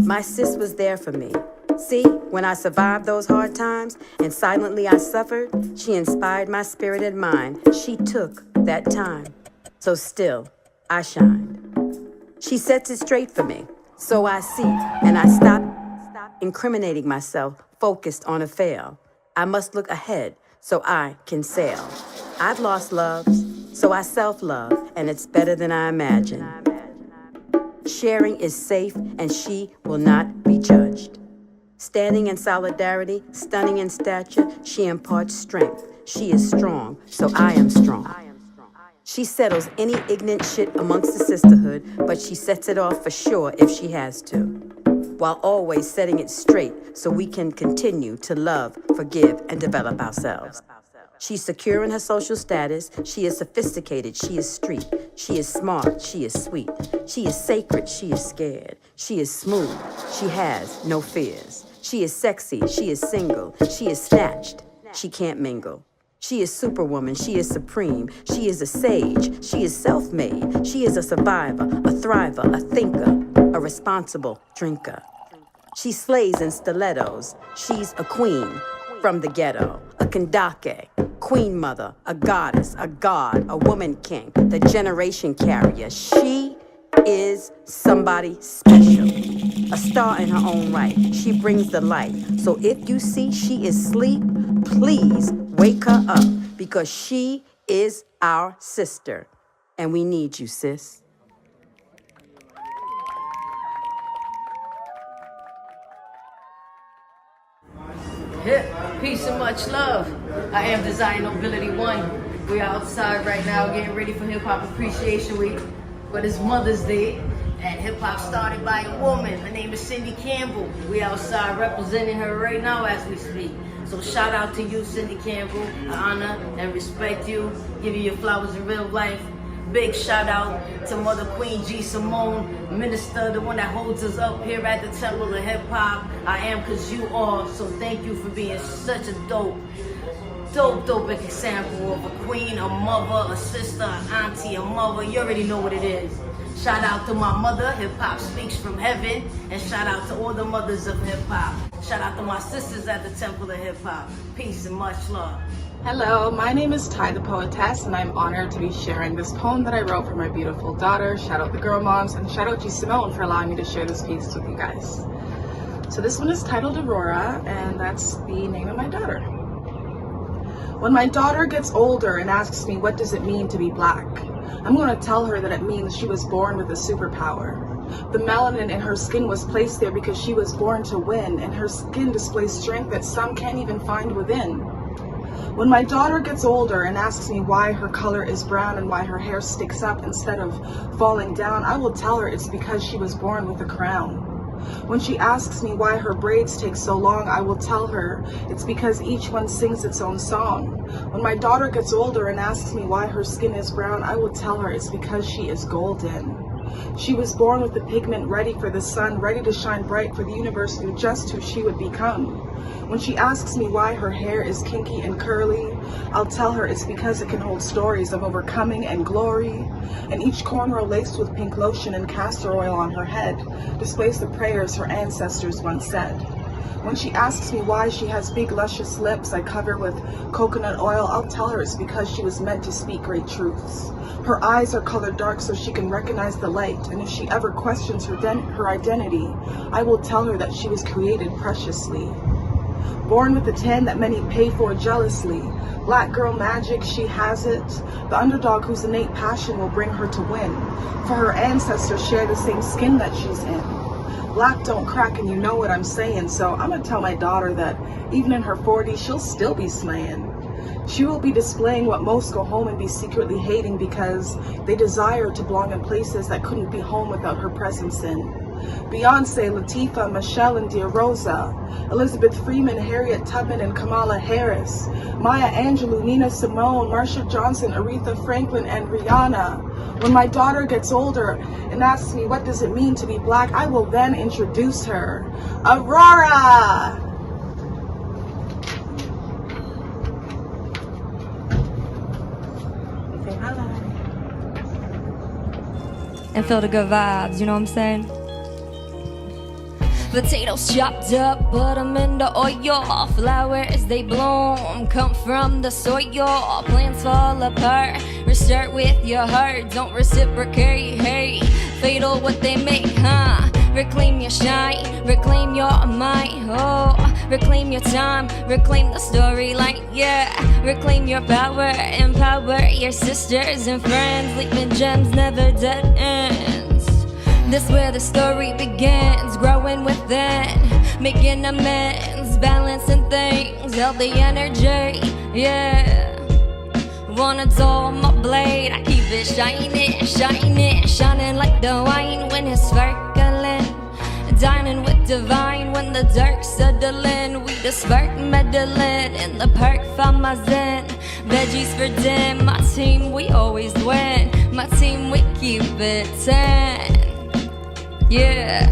My sis was there for me. See, when I survived those hard times and silently I suffered, she inspired my spirit and mind. She took that time. So still, I shined. She sets it straight for me. So I see, and I stop incriminating myself, focused on a fail. I must look ahead so I can sail. I've lost loves, so I self-love, and it's better than I imagined. Sharing is safe, and she will not be judged. Standing in solidarity, stunning in stature, she imparts strength. She is strong, so I am strong. She settles any ignorant shit amongst the sisterhood, but she sets it off for sure if she has to, while always setting it straight so we can continue to love, forgive, and develop ourselves. She's secure in her social status. She is sophisticated. She is street. She is smart. She is sweet. She is sacred. She is scared. She is smooth. She has no fears. She is sexy. She is single. She is snatched. She can't mingle. She is superwoman. She is supreme. She is a sage. She is self-made. She is a survivor, a thriver, a thinker, a responsible drinker. She slays in stilettos. She's a queen from the ghetto, a Kandake, queen mother, a goddess, a god, a woman king, the generation carrier. She is somebody special, a star in her own right. She brings the light. So if you see she is asleep, please wake her up because she is our sister. And we need you, sis. Hip, peace and much love. I am Design Nobility One. We're outside right now getting ready for Hip Hop Appreciation Week, but it's Mother's Day, and hip hop started by a woman. Her name is Cindy Campbell. We outside representing her right now as we speak. So shout out to you, Cindy Campbell. I honor and respect you. Give you your flowers in real life. Big shout out to Mother Queen G. Simone, minister, the one that holds us up here at the Temple of Hip Hop. I am cause you are, so thank you for being such a dope example of a queen, a mother, a sister, an auntie, a mother. You already know what it is. Shout out to my mother, Hip Hop Speaks from Heaven, and shout out to all the mothers of hip hop. Shout out to my sisters at the Temple of Hip Hop. Peace and much love. Hello, my name is Ty the Poetess, and I'm honored to be sharing this poem that I wrote for my beautiful daughter. Shout out the Girl Moms, and shout out to Simone for allowing me to share this piece with you guys. So this one is titled Aurora, and that's the name of my daughter. When my daughter gets older and asks me what does it mean to be black, I'm going to tell her that it means she was born with a superpower. The melanin in her skin was placed there because she was born to win, and her skin displays strength that some can't even find within. When my daughter gets older and asks me why her color is brown and why her hair sticks up instead of falling down, I will tell her it's because she was born with a crown. When she asks me why her braids take so long, I will tell her it's because each one sings its own song. When my daughter gets older and asks me why her skin is brown, I will tell her it's because she is golden. She was born with the pigment ready for the sun, ready to shine bright for the universe knew just who she would become. When she asks me why her hair is kinky and curly, I'll tell her it's because it can hold stories of overcoming and glory. And each cornrow laced with pink lotion and castor oil on her head displays the prayers her ancestors once said. When she asks me why she has big luscious lips I cover with coconut oil, I'll tell her it's because she was meant to speak great truths. Her eyes are colored dark so she can recognize the light, and if she ever questions her identity, I will tell her that she was created preciously. Born with the tan that many pay for jealously, black girl magic, she has it. The underdog whose innate passion will bring her to win, for her ancestors share the same skin that she's in. Black don't crack, and you know what I'm saying, so I'm gonna tell my daughter that even in her 40s, she'll still be slaying. She will be displaying what most go home and be secretly hating because they desire to belong in places that couldn't be home without her presence in. Beyonce, Latifah, Michelle, and Dear Rosa, Elizabeth Freeman, Harriet Tubman, and Kamala Harris, Maya Angelou, Nina Simone, Marsha Johnson, Aretha Franklin, and Rihanna. When my daughter gets older and asks me what does it mean to be black, I will then introduce her. Aurora! And feel the good vibes, you know what I'm saying? Potatoes chopped up, put them in the oil. Flowers, they bloom, come from the soil. Plants fall apart, restart with your heart. Don't reciprocate, hey, fatal what they make, huh? Reclaim your shine, reclaim your mind, oh. Reclaim your time, reclaim the storyline, yeah. Reclaim your power, empower your sisters and friends. Leaving gems, never dead ends. This where the story begins, growing within, making amends, balancing things, healthy energy, yeah. Wanna dull my blade, I keep it shining, shining, shining like the wine when it's sparkling. Dining with divine when the dark settling. We the spark meddling in the park, found my zen. Veggies for dim, my team we always win. My team we keep it 10. Yeah,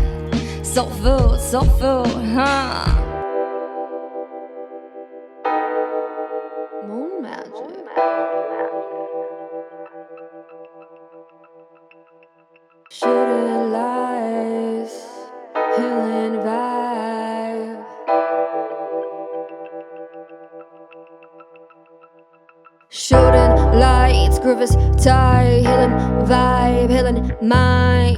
soul food, huh? Moon magic. Shooting lights, healing vibe. Shooting lights, groove is tight, healing vibe, healing mind.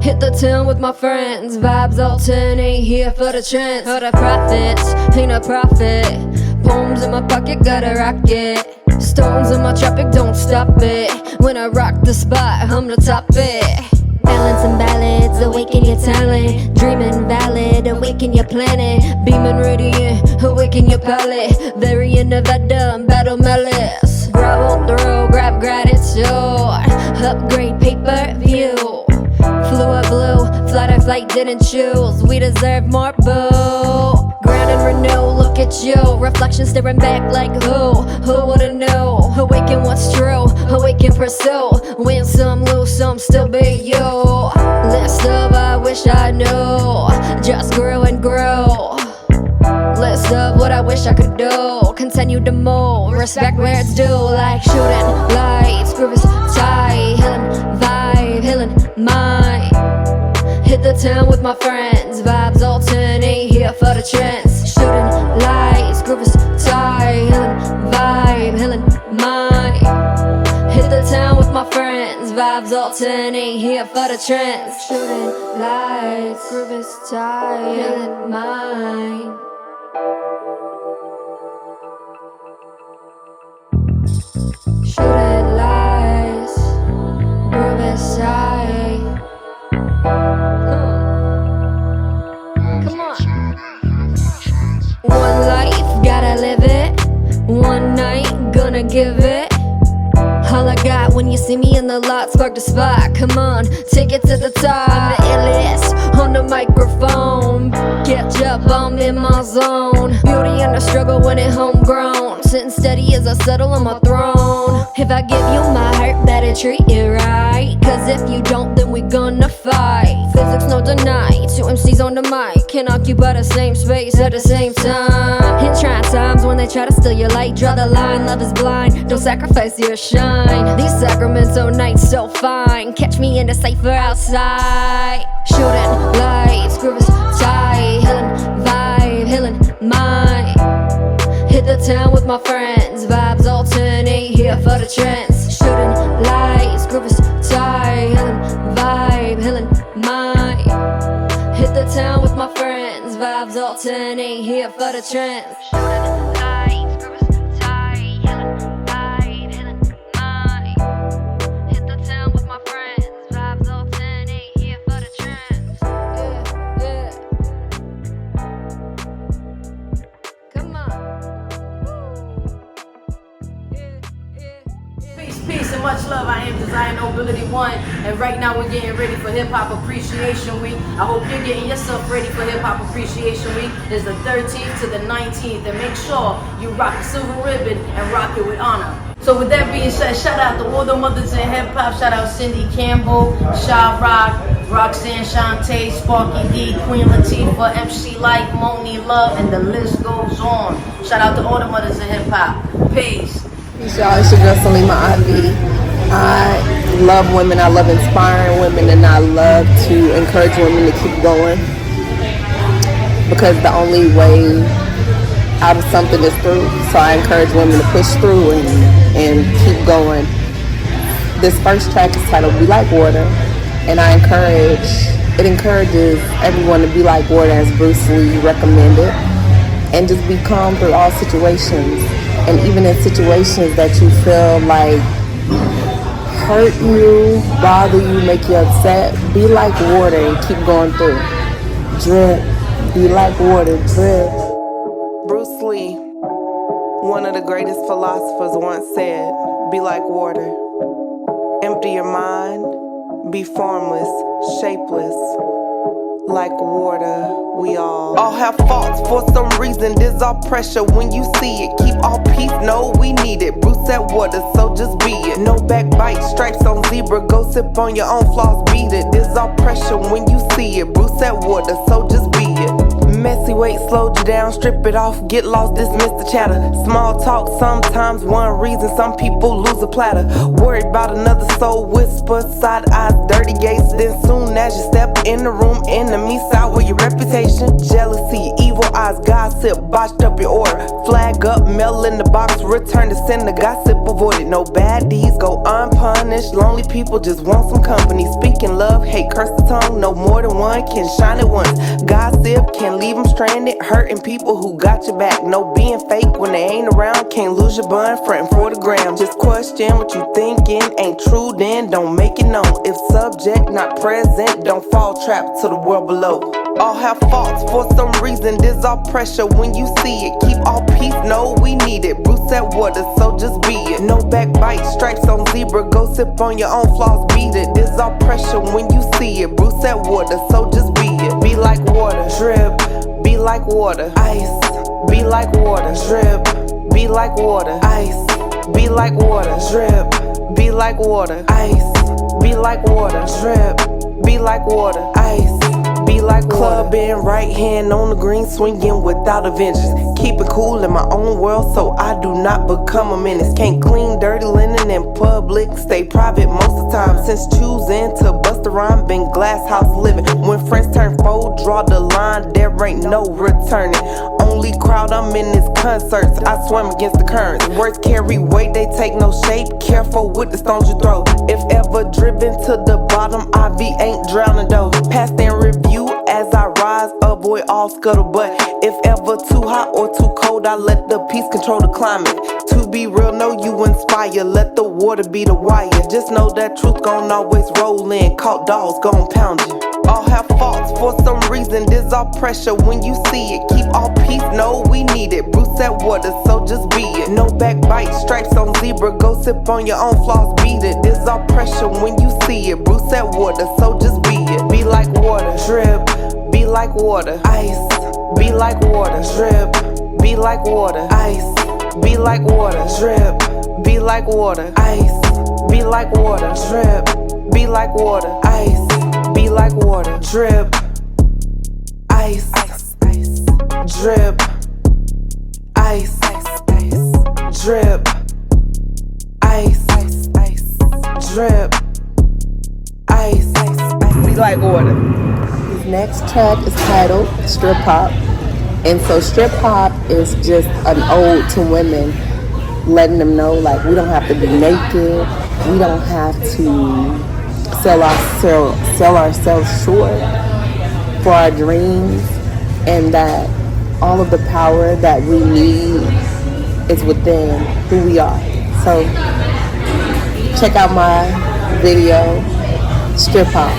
Hit the town with my friends, vibes alternate, here for the trends. For the profits, ain't a profit. Poems in my pocket, gotta rock it. Stones in my tropic, don't stop it. When I rock the spot, I'm the topic. Balance and ballads, awaken your talent. Dreaming valid, awaken your planet. Beaming radiant, awaken your palate. Variant of Adam, battle malice. Gravel through, grab gratitude. Upgrade pay-per-view. Flew up blue, flight or flight didn't choose. We deserve more boo. Ground and renew, look at you. Reflection staring back like who would've knew? Awaken what's true, awaken pursue. Win some, lose some, still be you. List of I wish I knew, just grew and grew. List of what I wish I could do, continue to move, respect where it's due. Like shooting lights, groove is tight, healing vibe, healing mind. Hit the town with my friends, vibes alternate, here for the trends. Shooting lights, groove is tight, healing vibe, healing mind. Hit the town with my friends, vibes alternate, here for the trends. Shooting lights, groove is tight, healing mind. Shooting lights, groove is tight. Come on. One life, gotta live it. One night, gonna give it. All I got when you see me in the lot, spark the spot. Come on, take it to the top. I'm the illest on the microphone. Catch up, I'm in my zone. Beauty and the struggle when it homegrown. Sitting steady as I settle on my throne. If I give you my heart, better treat it right. Cause if you don't, then we gonna fight. Physics no deny, two MCs on the mic. Can't occupy the same space at the same time. In trying times when they try to steal your light, draw the line, love is blind, don't sacrifice your shine. These Sacramento nights so fine, catch me in the cypher outside. Shooting lights, groove is tight, healing vibe, healing mind. Hit the town with my friends, vibes alternate, here for the trends. Shooting lights, groove is tight, healing vibe, healing mind. Hit the town with my friends, vibes alternate, here for the trends. Shooting lights, groove is tight, healing vibe, healing mind. Hit the town with my friends, vibes alternate, here for the trends. Yeah, yeah. Come on. Peace and much love. I am Design Nobility One, and right now we're getting ready for Hip Hop Appreciation Week. I hope you're getting yourself ready for Hip Hop Appreciation Week. It's the 13th to the 19th, and make sure you rock a silver ribbon and rock it with honor. So with that being said, shout out to all the mothers in hip hop. Shout out Cindy Campbell, Sha Rock, Roxanne Shante, Sparky D, Queen Latifah, MC Light, Moni Love, and the list goes on. Shout out to all the mothers in hip hop. Peace. Peace, y'all. It's your girl Salima Ivy. I love women. I love inspiring women, and I love to encourage women to keep going, because the only way out of something is through. So I encourage women to push through and keep going. This first track is titled "Be Like Water," and it encourages everyone to be like water, as Bruce Lee recommended, and just be calm through all situations. And even in situations that you feel like hurt you, bother you, make you upset, be like water and keep going through. Drip, be like water, drip. Bruce Lee, one of the greatest philosophers, once said, be like water. Empty your mind, be formless, shapeless. Like water, we all have faults for some reason. There's all pressure when you see it. Keep all peace, no, we need it. Bruce said water, so just be it. No backbite, stripes on zebra. Go sip on your own flaws, beat it. There's all pressure when you see it. Bruce said water, so just be it. Messy weight slowed you down, strip it off, get lost, dismiss the chatter. Small talk, sometimes one reason some people lose a platter. Worried about another soul, whisper, side eyes, dirty gates. Then soon as you step in the room, enemies out with your reputation. Jealousy, evil eyes, gossip, botched up your order. Flag up, mail in the box, return to sender, gossip avoided. No bad deeds go unpunished, lonely people just want some company. Speaking love, hate, curse the tongue, no more than one can shine at once. Gossip can leave them stranded, hurting people who got your back. No being fake when they ain't around, can't lose your bun, frontin' for the gram. Just question what you thinking, ain't true then don't make it known. If subject not present, don't fall trapped to the world below. All have faults for some reason, there's all pressure when you see it. Keep all peace, no we need it. Bruce that water, so just be it. No backbite, stripes on zebra, go sip on your own flaws, beat it. There's all pressure when you see it. Bruce that water, so just be it. Be like water, drip. Be like water, ice. Be like water, drip. Be like water, ice. Be like water, drip. Be like water, ice. Be like water, drip. Be like water, ice. Be like water. Clubbing, right hand on the green, swinging without a vengeance. Keep it cool in my own world so I do not become a menace. Can't clean dirty linen in public, stay private most of the time. Since choosing to bust a rhyme, been glass house living. When friends turn foe, draw the line, there ain't no returning. Only crowd I'm in is concerts, I swim against the currents. Words carry weight, they take no shape, careful with the stones you throw. If ever driven to the bottom, IV ain't drowning though. Past and review as I rise, avoid all scuttlebutt. If ever too hot or too cold, I let the peace control the climate. To be real, know you inspire, let the water be the wire. Just know that truth gon' always roll in, caught dogs gon' pound you. All have faults for some reason, there's all pressure when you see it. Keep all peace, know we need it. Bruce that water, so just be it. No backbite, stripes on zebra, go sip on your own flaws, beat it. There's all pressure when you see it. Bruce that water, so just be it. Be like water, drip. Be like water, ice. Be like water, drip. Be like water, ice. Be like water, drip. Be like water, ice. Be like water, drip. Be like water, ice. Be like water, drip. Ice, drip. Ice, drip. Ice, drip. Ice, be like water. His next track is titled Strip Hop. And so strip hop is just an ode to women, letting them know like we don't have to be naked, we don't have to sell ourselves short for our dreams, and that all of the power that we need is within who we are. So check out my video, Strip Hop,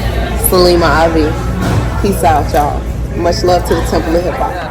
Salima Ivy. Peace out, y'all. Much love to the Temple of Hip Hop.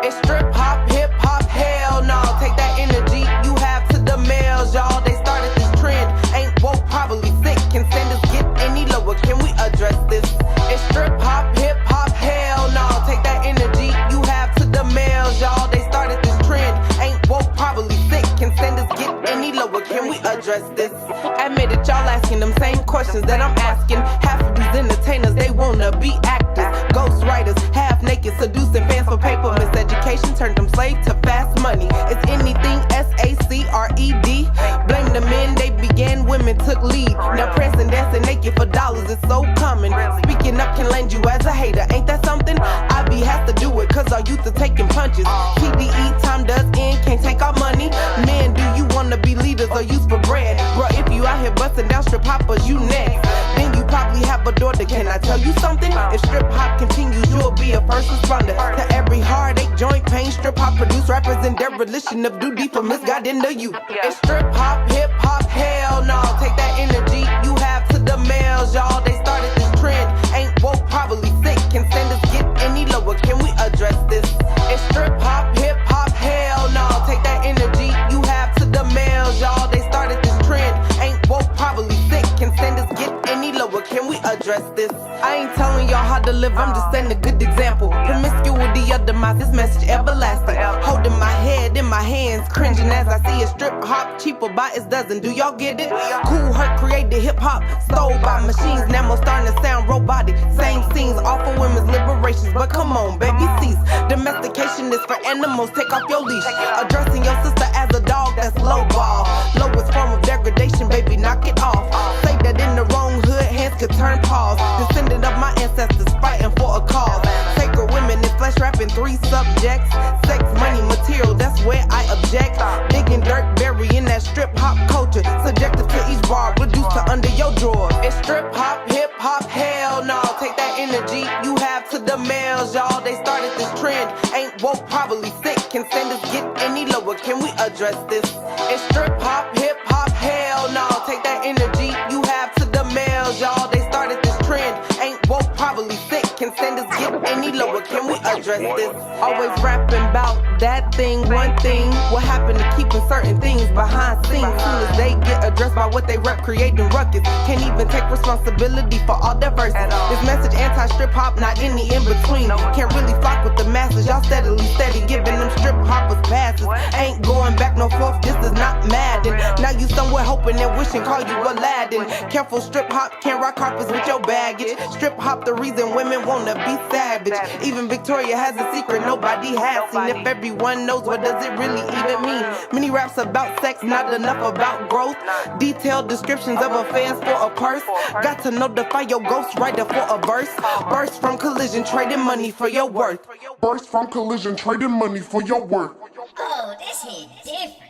It's strip hop, hip hop, hell no. Take that energy you have to the males, y'all. They started this trend, ain't woke, probably sick. Can standards get any lower? Can we address this? It's strip hop, hip hop, hell no. Take that energy you have to the males, y'all. They started this trend, ain't woke, probably sick. Can standards get any lower? Can we address this? Admit it, y'all asking them same questions that I'm asking. Half of these entertainers, they wanna be actors, ghost writers, half naked, seducing fans for paper. Miseducation turned them slave to fast money. It's anything SACRED. Blame the men, they began, women took lead. Now pressing, dancing naked for dollars is so common. Speaking up can land you as a hater, ain't that something? IB has to do it, cause our youth are taking punches. TDE, time does end, can't take our money. Men, do you wanna be leaders or use for bread? Bro, if you out here busting down strip hoppers, you next. Then you probably have a daughter, can I tell you something? If strip hop continues, you'll be a first responder to every heartache, joint pain. Strip hop produce rappers in dereliction of duty for misguiding the youth. It's strip hop, hip hop, hell no. Take that energy you have to the males, y'all. They started this trend, ain't woke, probably sick. Can standards get any lower? Can we address this? It's strip hop, hip hop, hell no. Take that energy you have to the males, y'all. They started this trend, ain't woke, probably sick. Can standards get any lower? Can we address this? I ain't telling y'all how to live, I'm just setting a good example. Promiscuity of demise, this message everlasting. Holding my head in my hands, audience cringing as I see a strip hop cheaper by its dozen. Do y'all get it? Cool Herc created hip hop, stole by machines. Now more starting to sound robotic. Same scenes, all for women's liberations. But come on, baby, cease. Domestication is for animals. Take off your leash. Addressing your sister as a dog, that's low ball. Lowest form of degradation, baby, knock it off. Say that in the wrong hood, hands could turn paws. Descendant of my ancestors fighting for a cause. Sacred women in flesh rapping 3 subjects. Sex, money, material, that's where I object. Digging dirt, burying that strip hop culture. Subjective to each bar, reduced to under your drawers. It's strip hop, hip hop, hell no. Take that energy you have to the males, y'all. They started this trend, ain't woke, probably sick. Can standards get any lower? Can we address this? It's strip hop, hip hop, hell no. Take that energy you have to the males, y'all. They started this trend, ain't woke, probably sick. Can standards get any lower? Can we address this? Always rapping about that thing, one thing. What happened to keeping certain things behind scenes? Soon as they get addressed by what they rep, creating ruckus. Can't even take responsibility for all their verses. This message anti-strip hop, not any in between. Can't really flock with the masses. Y'all steady giving them strip hoppers passes. Ain't going back no forth, this is not Madden. Now you somewhere hoping and wishing, call you Aladdin. Careful, strip hop, can't rock carpets with your baggage. Strip hop the reason women wanna be savage. Even Victoria has a secret nobody has seen. If everyone knows, what does it really even mean? Many raps about sex, not enough about growth. Detailed descriptions of affairs for a purse. Got to notify your ghostwriter for a verse. Burst from collision, trading money for your worth. Burst from collision, trading money for your worth. Oh, this hit different.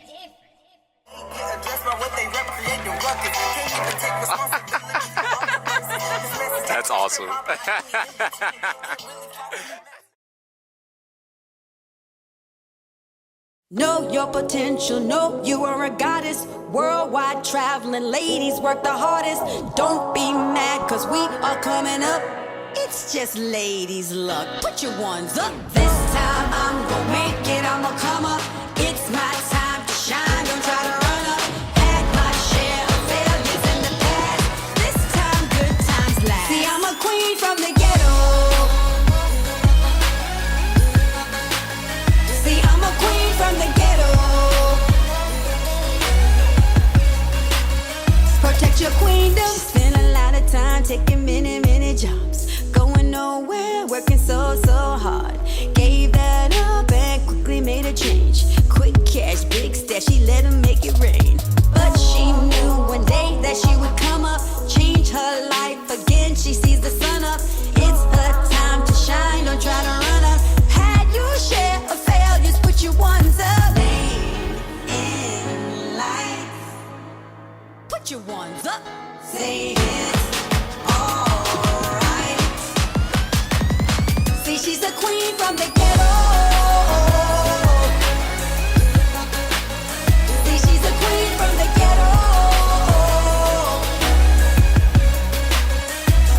That's awesome. Know your potential, know you are a goddess. Worldwide traveling ladies work the hardest. Don't be mad, cause we are coming up. It's just ladies' luck. Put your ones up. This time I'm gonna make it, I'ma come up. It's my time to shine, don't try to run up. Had my share of failures in the past. This time good times last. See, I'm a queen from the ghetto. See, I'm a queen from the ghetto. Protect your queendom. Spend a lot of time taking many jobs. Going nowhere, working so hard. Gave that up and quickly made a change. Quick cash, big stash, she let him make it rain. But she knew one day that she would come up, change her life again. She sees the sun up. It's her time to shine, don't try to run up. Had your share of failures, put your ones up. In life, put your ones up. Say it's alright. See, she's a queen from the ghetto. See, she's a queen from the ghetto.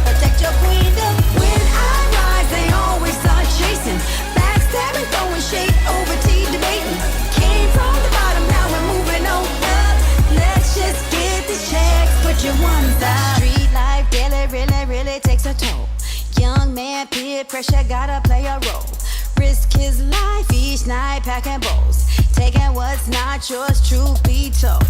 Protect your queendom. When I rise, they always start chasing. Backstabbing, throwing shade, over tea debating. Came from the bottom, now we're moving on up. Let's just get these checks, put your ones up. Street life daily really takes a toll. Young man, peer pressure, gotta play a role. Risk his life each night, packing bowls. Taking what's not yours, truth be told.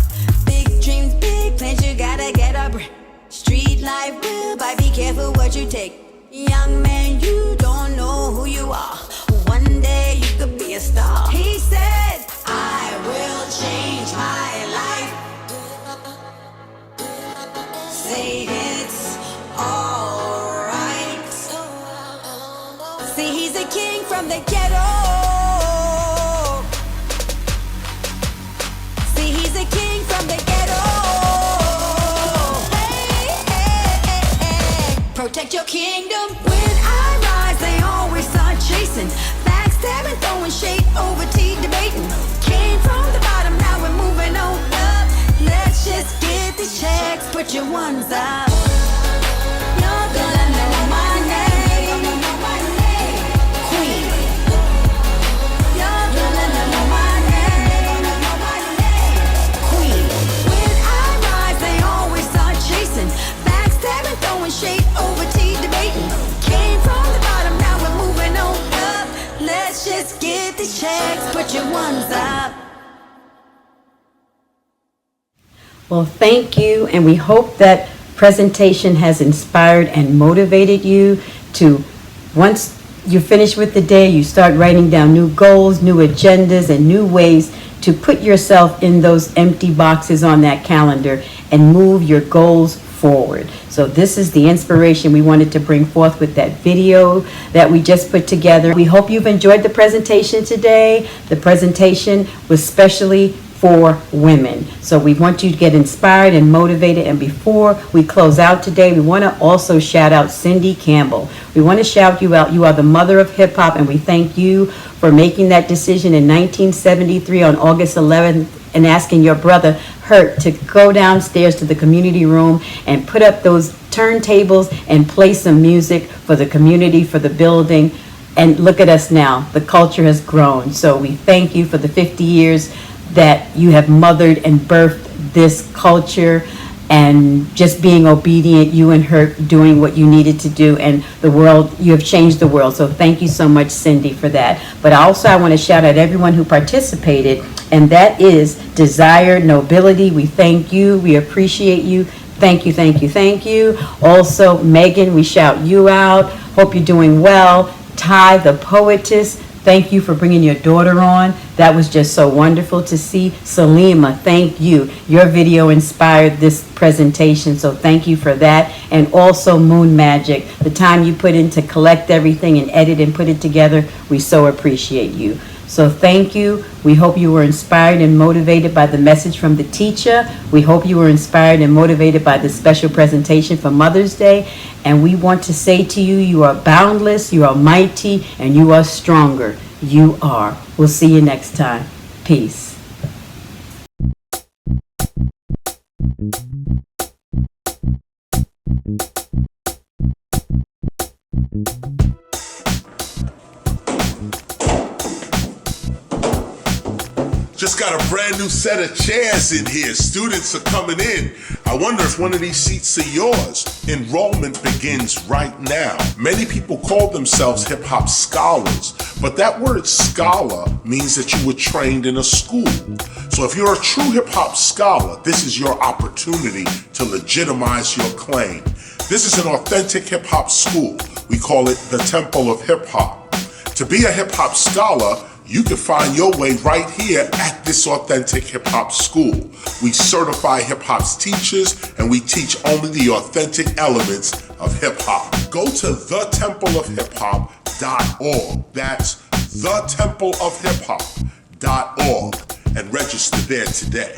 Big dreams, big plans, you gotta get a break. Street life will, but be careful what you take. Young man, you don't know who you are. One day you could be a star. He said, I will change my life. Say it's alright. See, he's a king from the ghetto. See, he's a king from the ghetto. Hey. Protect your kingdom. When I rise, they always start chasing. Backstabbing, throwing shade, over tea debating. Came from the bottom, now we're moving on up. Let's just get these checks, put your ones up. You're gonna know my name, Queen. You're gonna know my name, Queen. When I rise, they always start chasing. Backstabbing, throwing shade, over tea debating. Came from the bottom, now we're moving on up. Let's just get these checks, put your ones up. Well, thank you, and we hope that presentation has inspired and motivated you to, once you're finished with the day, you start writing down new goals, new agendas, and new ways to put yourself in those empty boxes on that calendar and move your goals forward. So this is the inspiration we wanted to bring forth with that video that we just put together. We hope you've enjoyed the presentation today. The presentation was specially for women. So we want you to get inspired and motivated. And before we close out today, we want to also shout out Cindy Campbell. We want to shout you out. You are the mother of hip hop, and we thank you for making that decision in 1973 on August 11th and asking your brother Hurt to go downstairs to the community room and put up those turntables and play some music for the community, for the building. And look at us now. The culture has grown. So we thank you for the 50 years that you have mothered and birthed this culture, and just being obedient, you and her doing what you needed to do, and the world, you have changed the world. So thank you so much, Cindy, for that. But also I want to shout out everyone who participated, and that is Desire Nobility. We thank you. We appreciate you. Thank you, thank you, thank you. Also, Megan, we shout you out. Hope you're doing well. Ty, the poetess, thank you for bringing your daughter on. That was just so wonderful to see. Salima, thank you. Your video inspired this presentation, so thank you for that. And also Moon Magic, the time you put in to collect everything and edit and put it together, we so appreciate you. So thank you. We hope you were inspired and motivated by the message from the teacher. We hope you were inspired and motivated by the special presentation for Mother's Day. And we want to say to you, you are boundless, you are mighty, and you are stronger. You are. We'll see you next time. Peace. Just got a brand new set of chairs in here. Students are coming in. I wonder if one of these seats are yours. Enrollment begins right now. Many people call themselves hip-hop scholars, but that word scholar means that you were trained in a school. So if you're a true hip-hop scholar, this is your opportunity to legitimize your claim. This is an authentic hip-hop school. We call it the Temple of Hip-Hop. To be a hip-hop scholar, you can find your way right here at this authentic hip-hop school. We certify hip-hop's teachers, and we teach only the authentic elements of hip-hop. Go to thetempleofhiphop.org. That's thetempleofhiphop.org and register there today.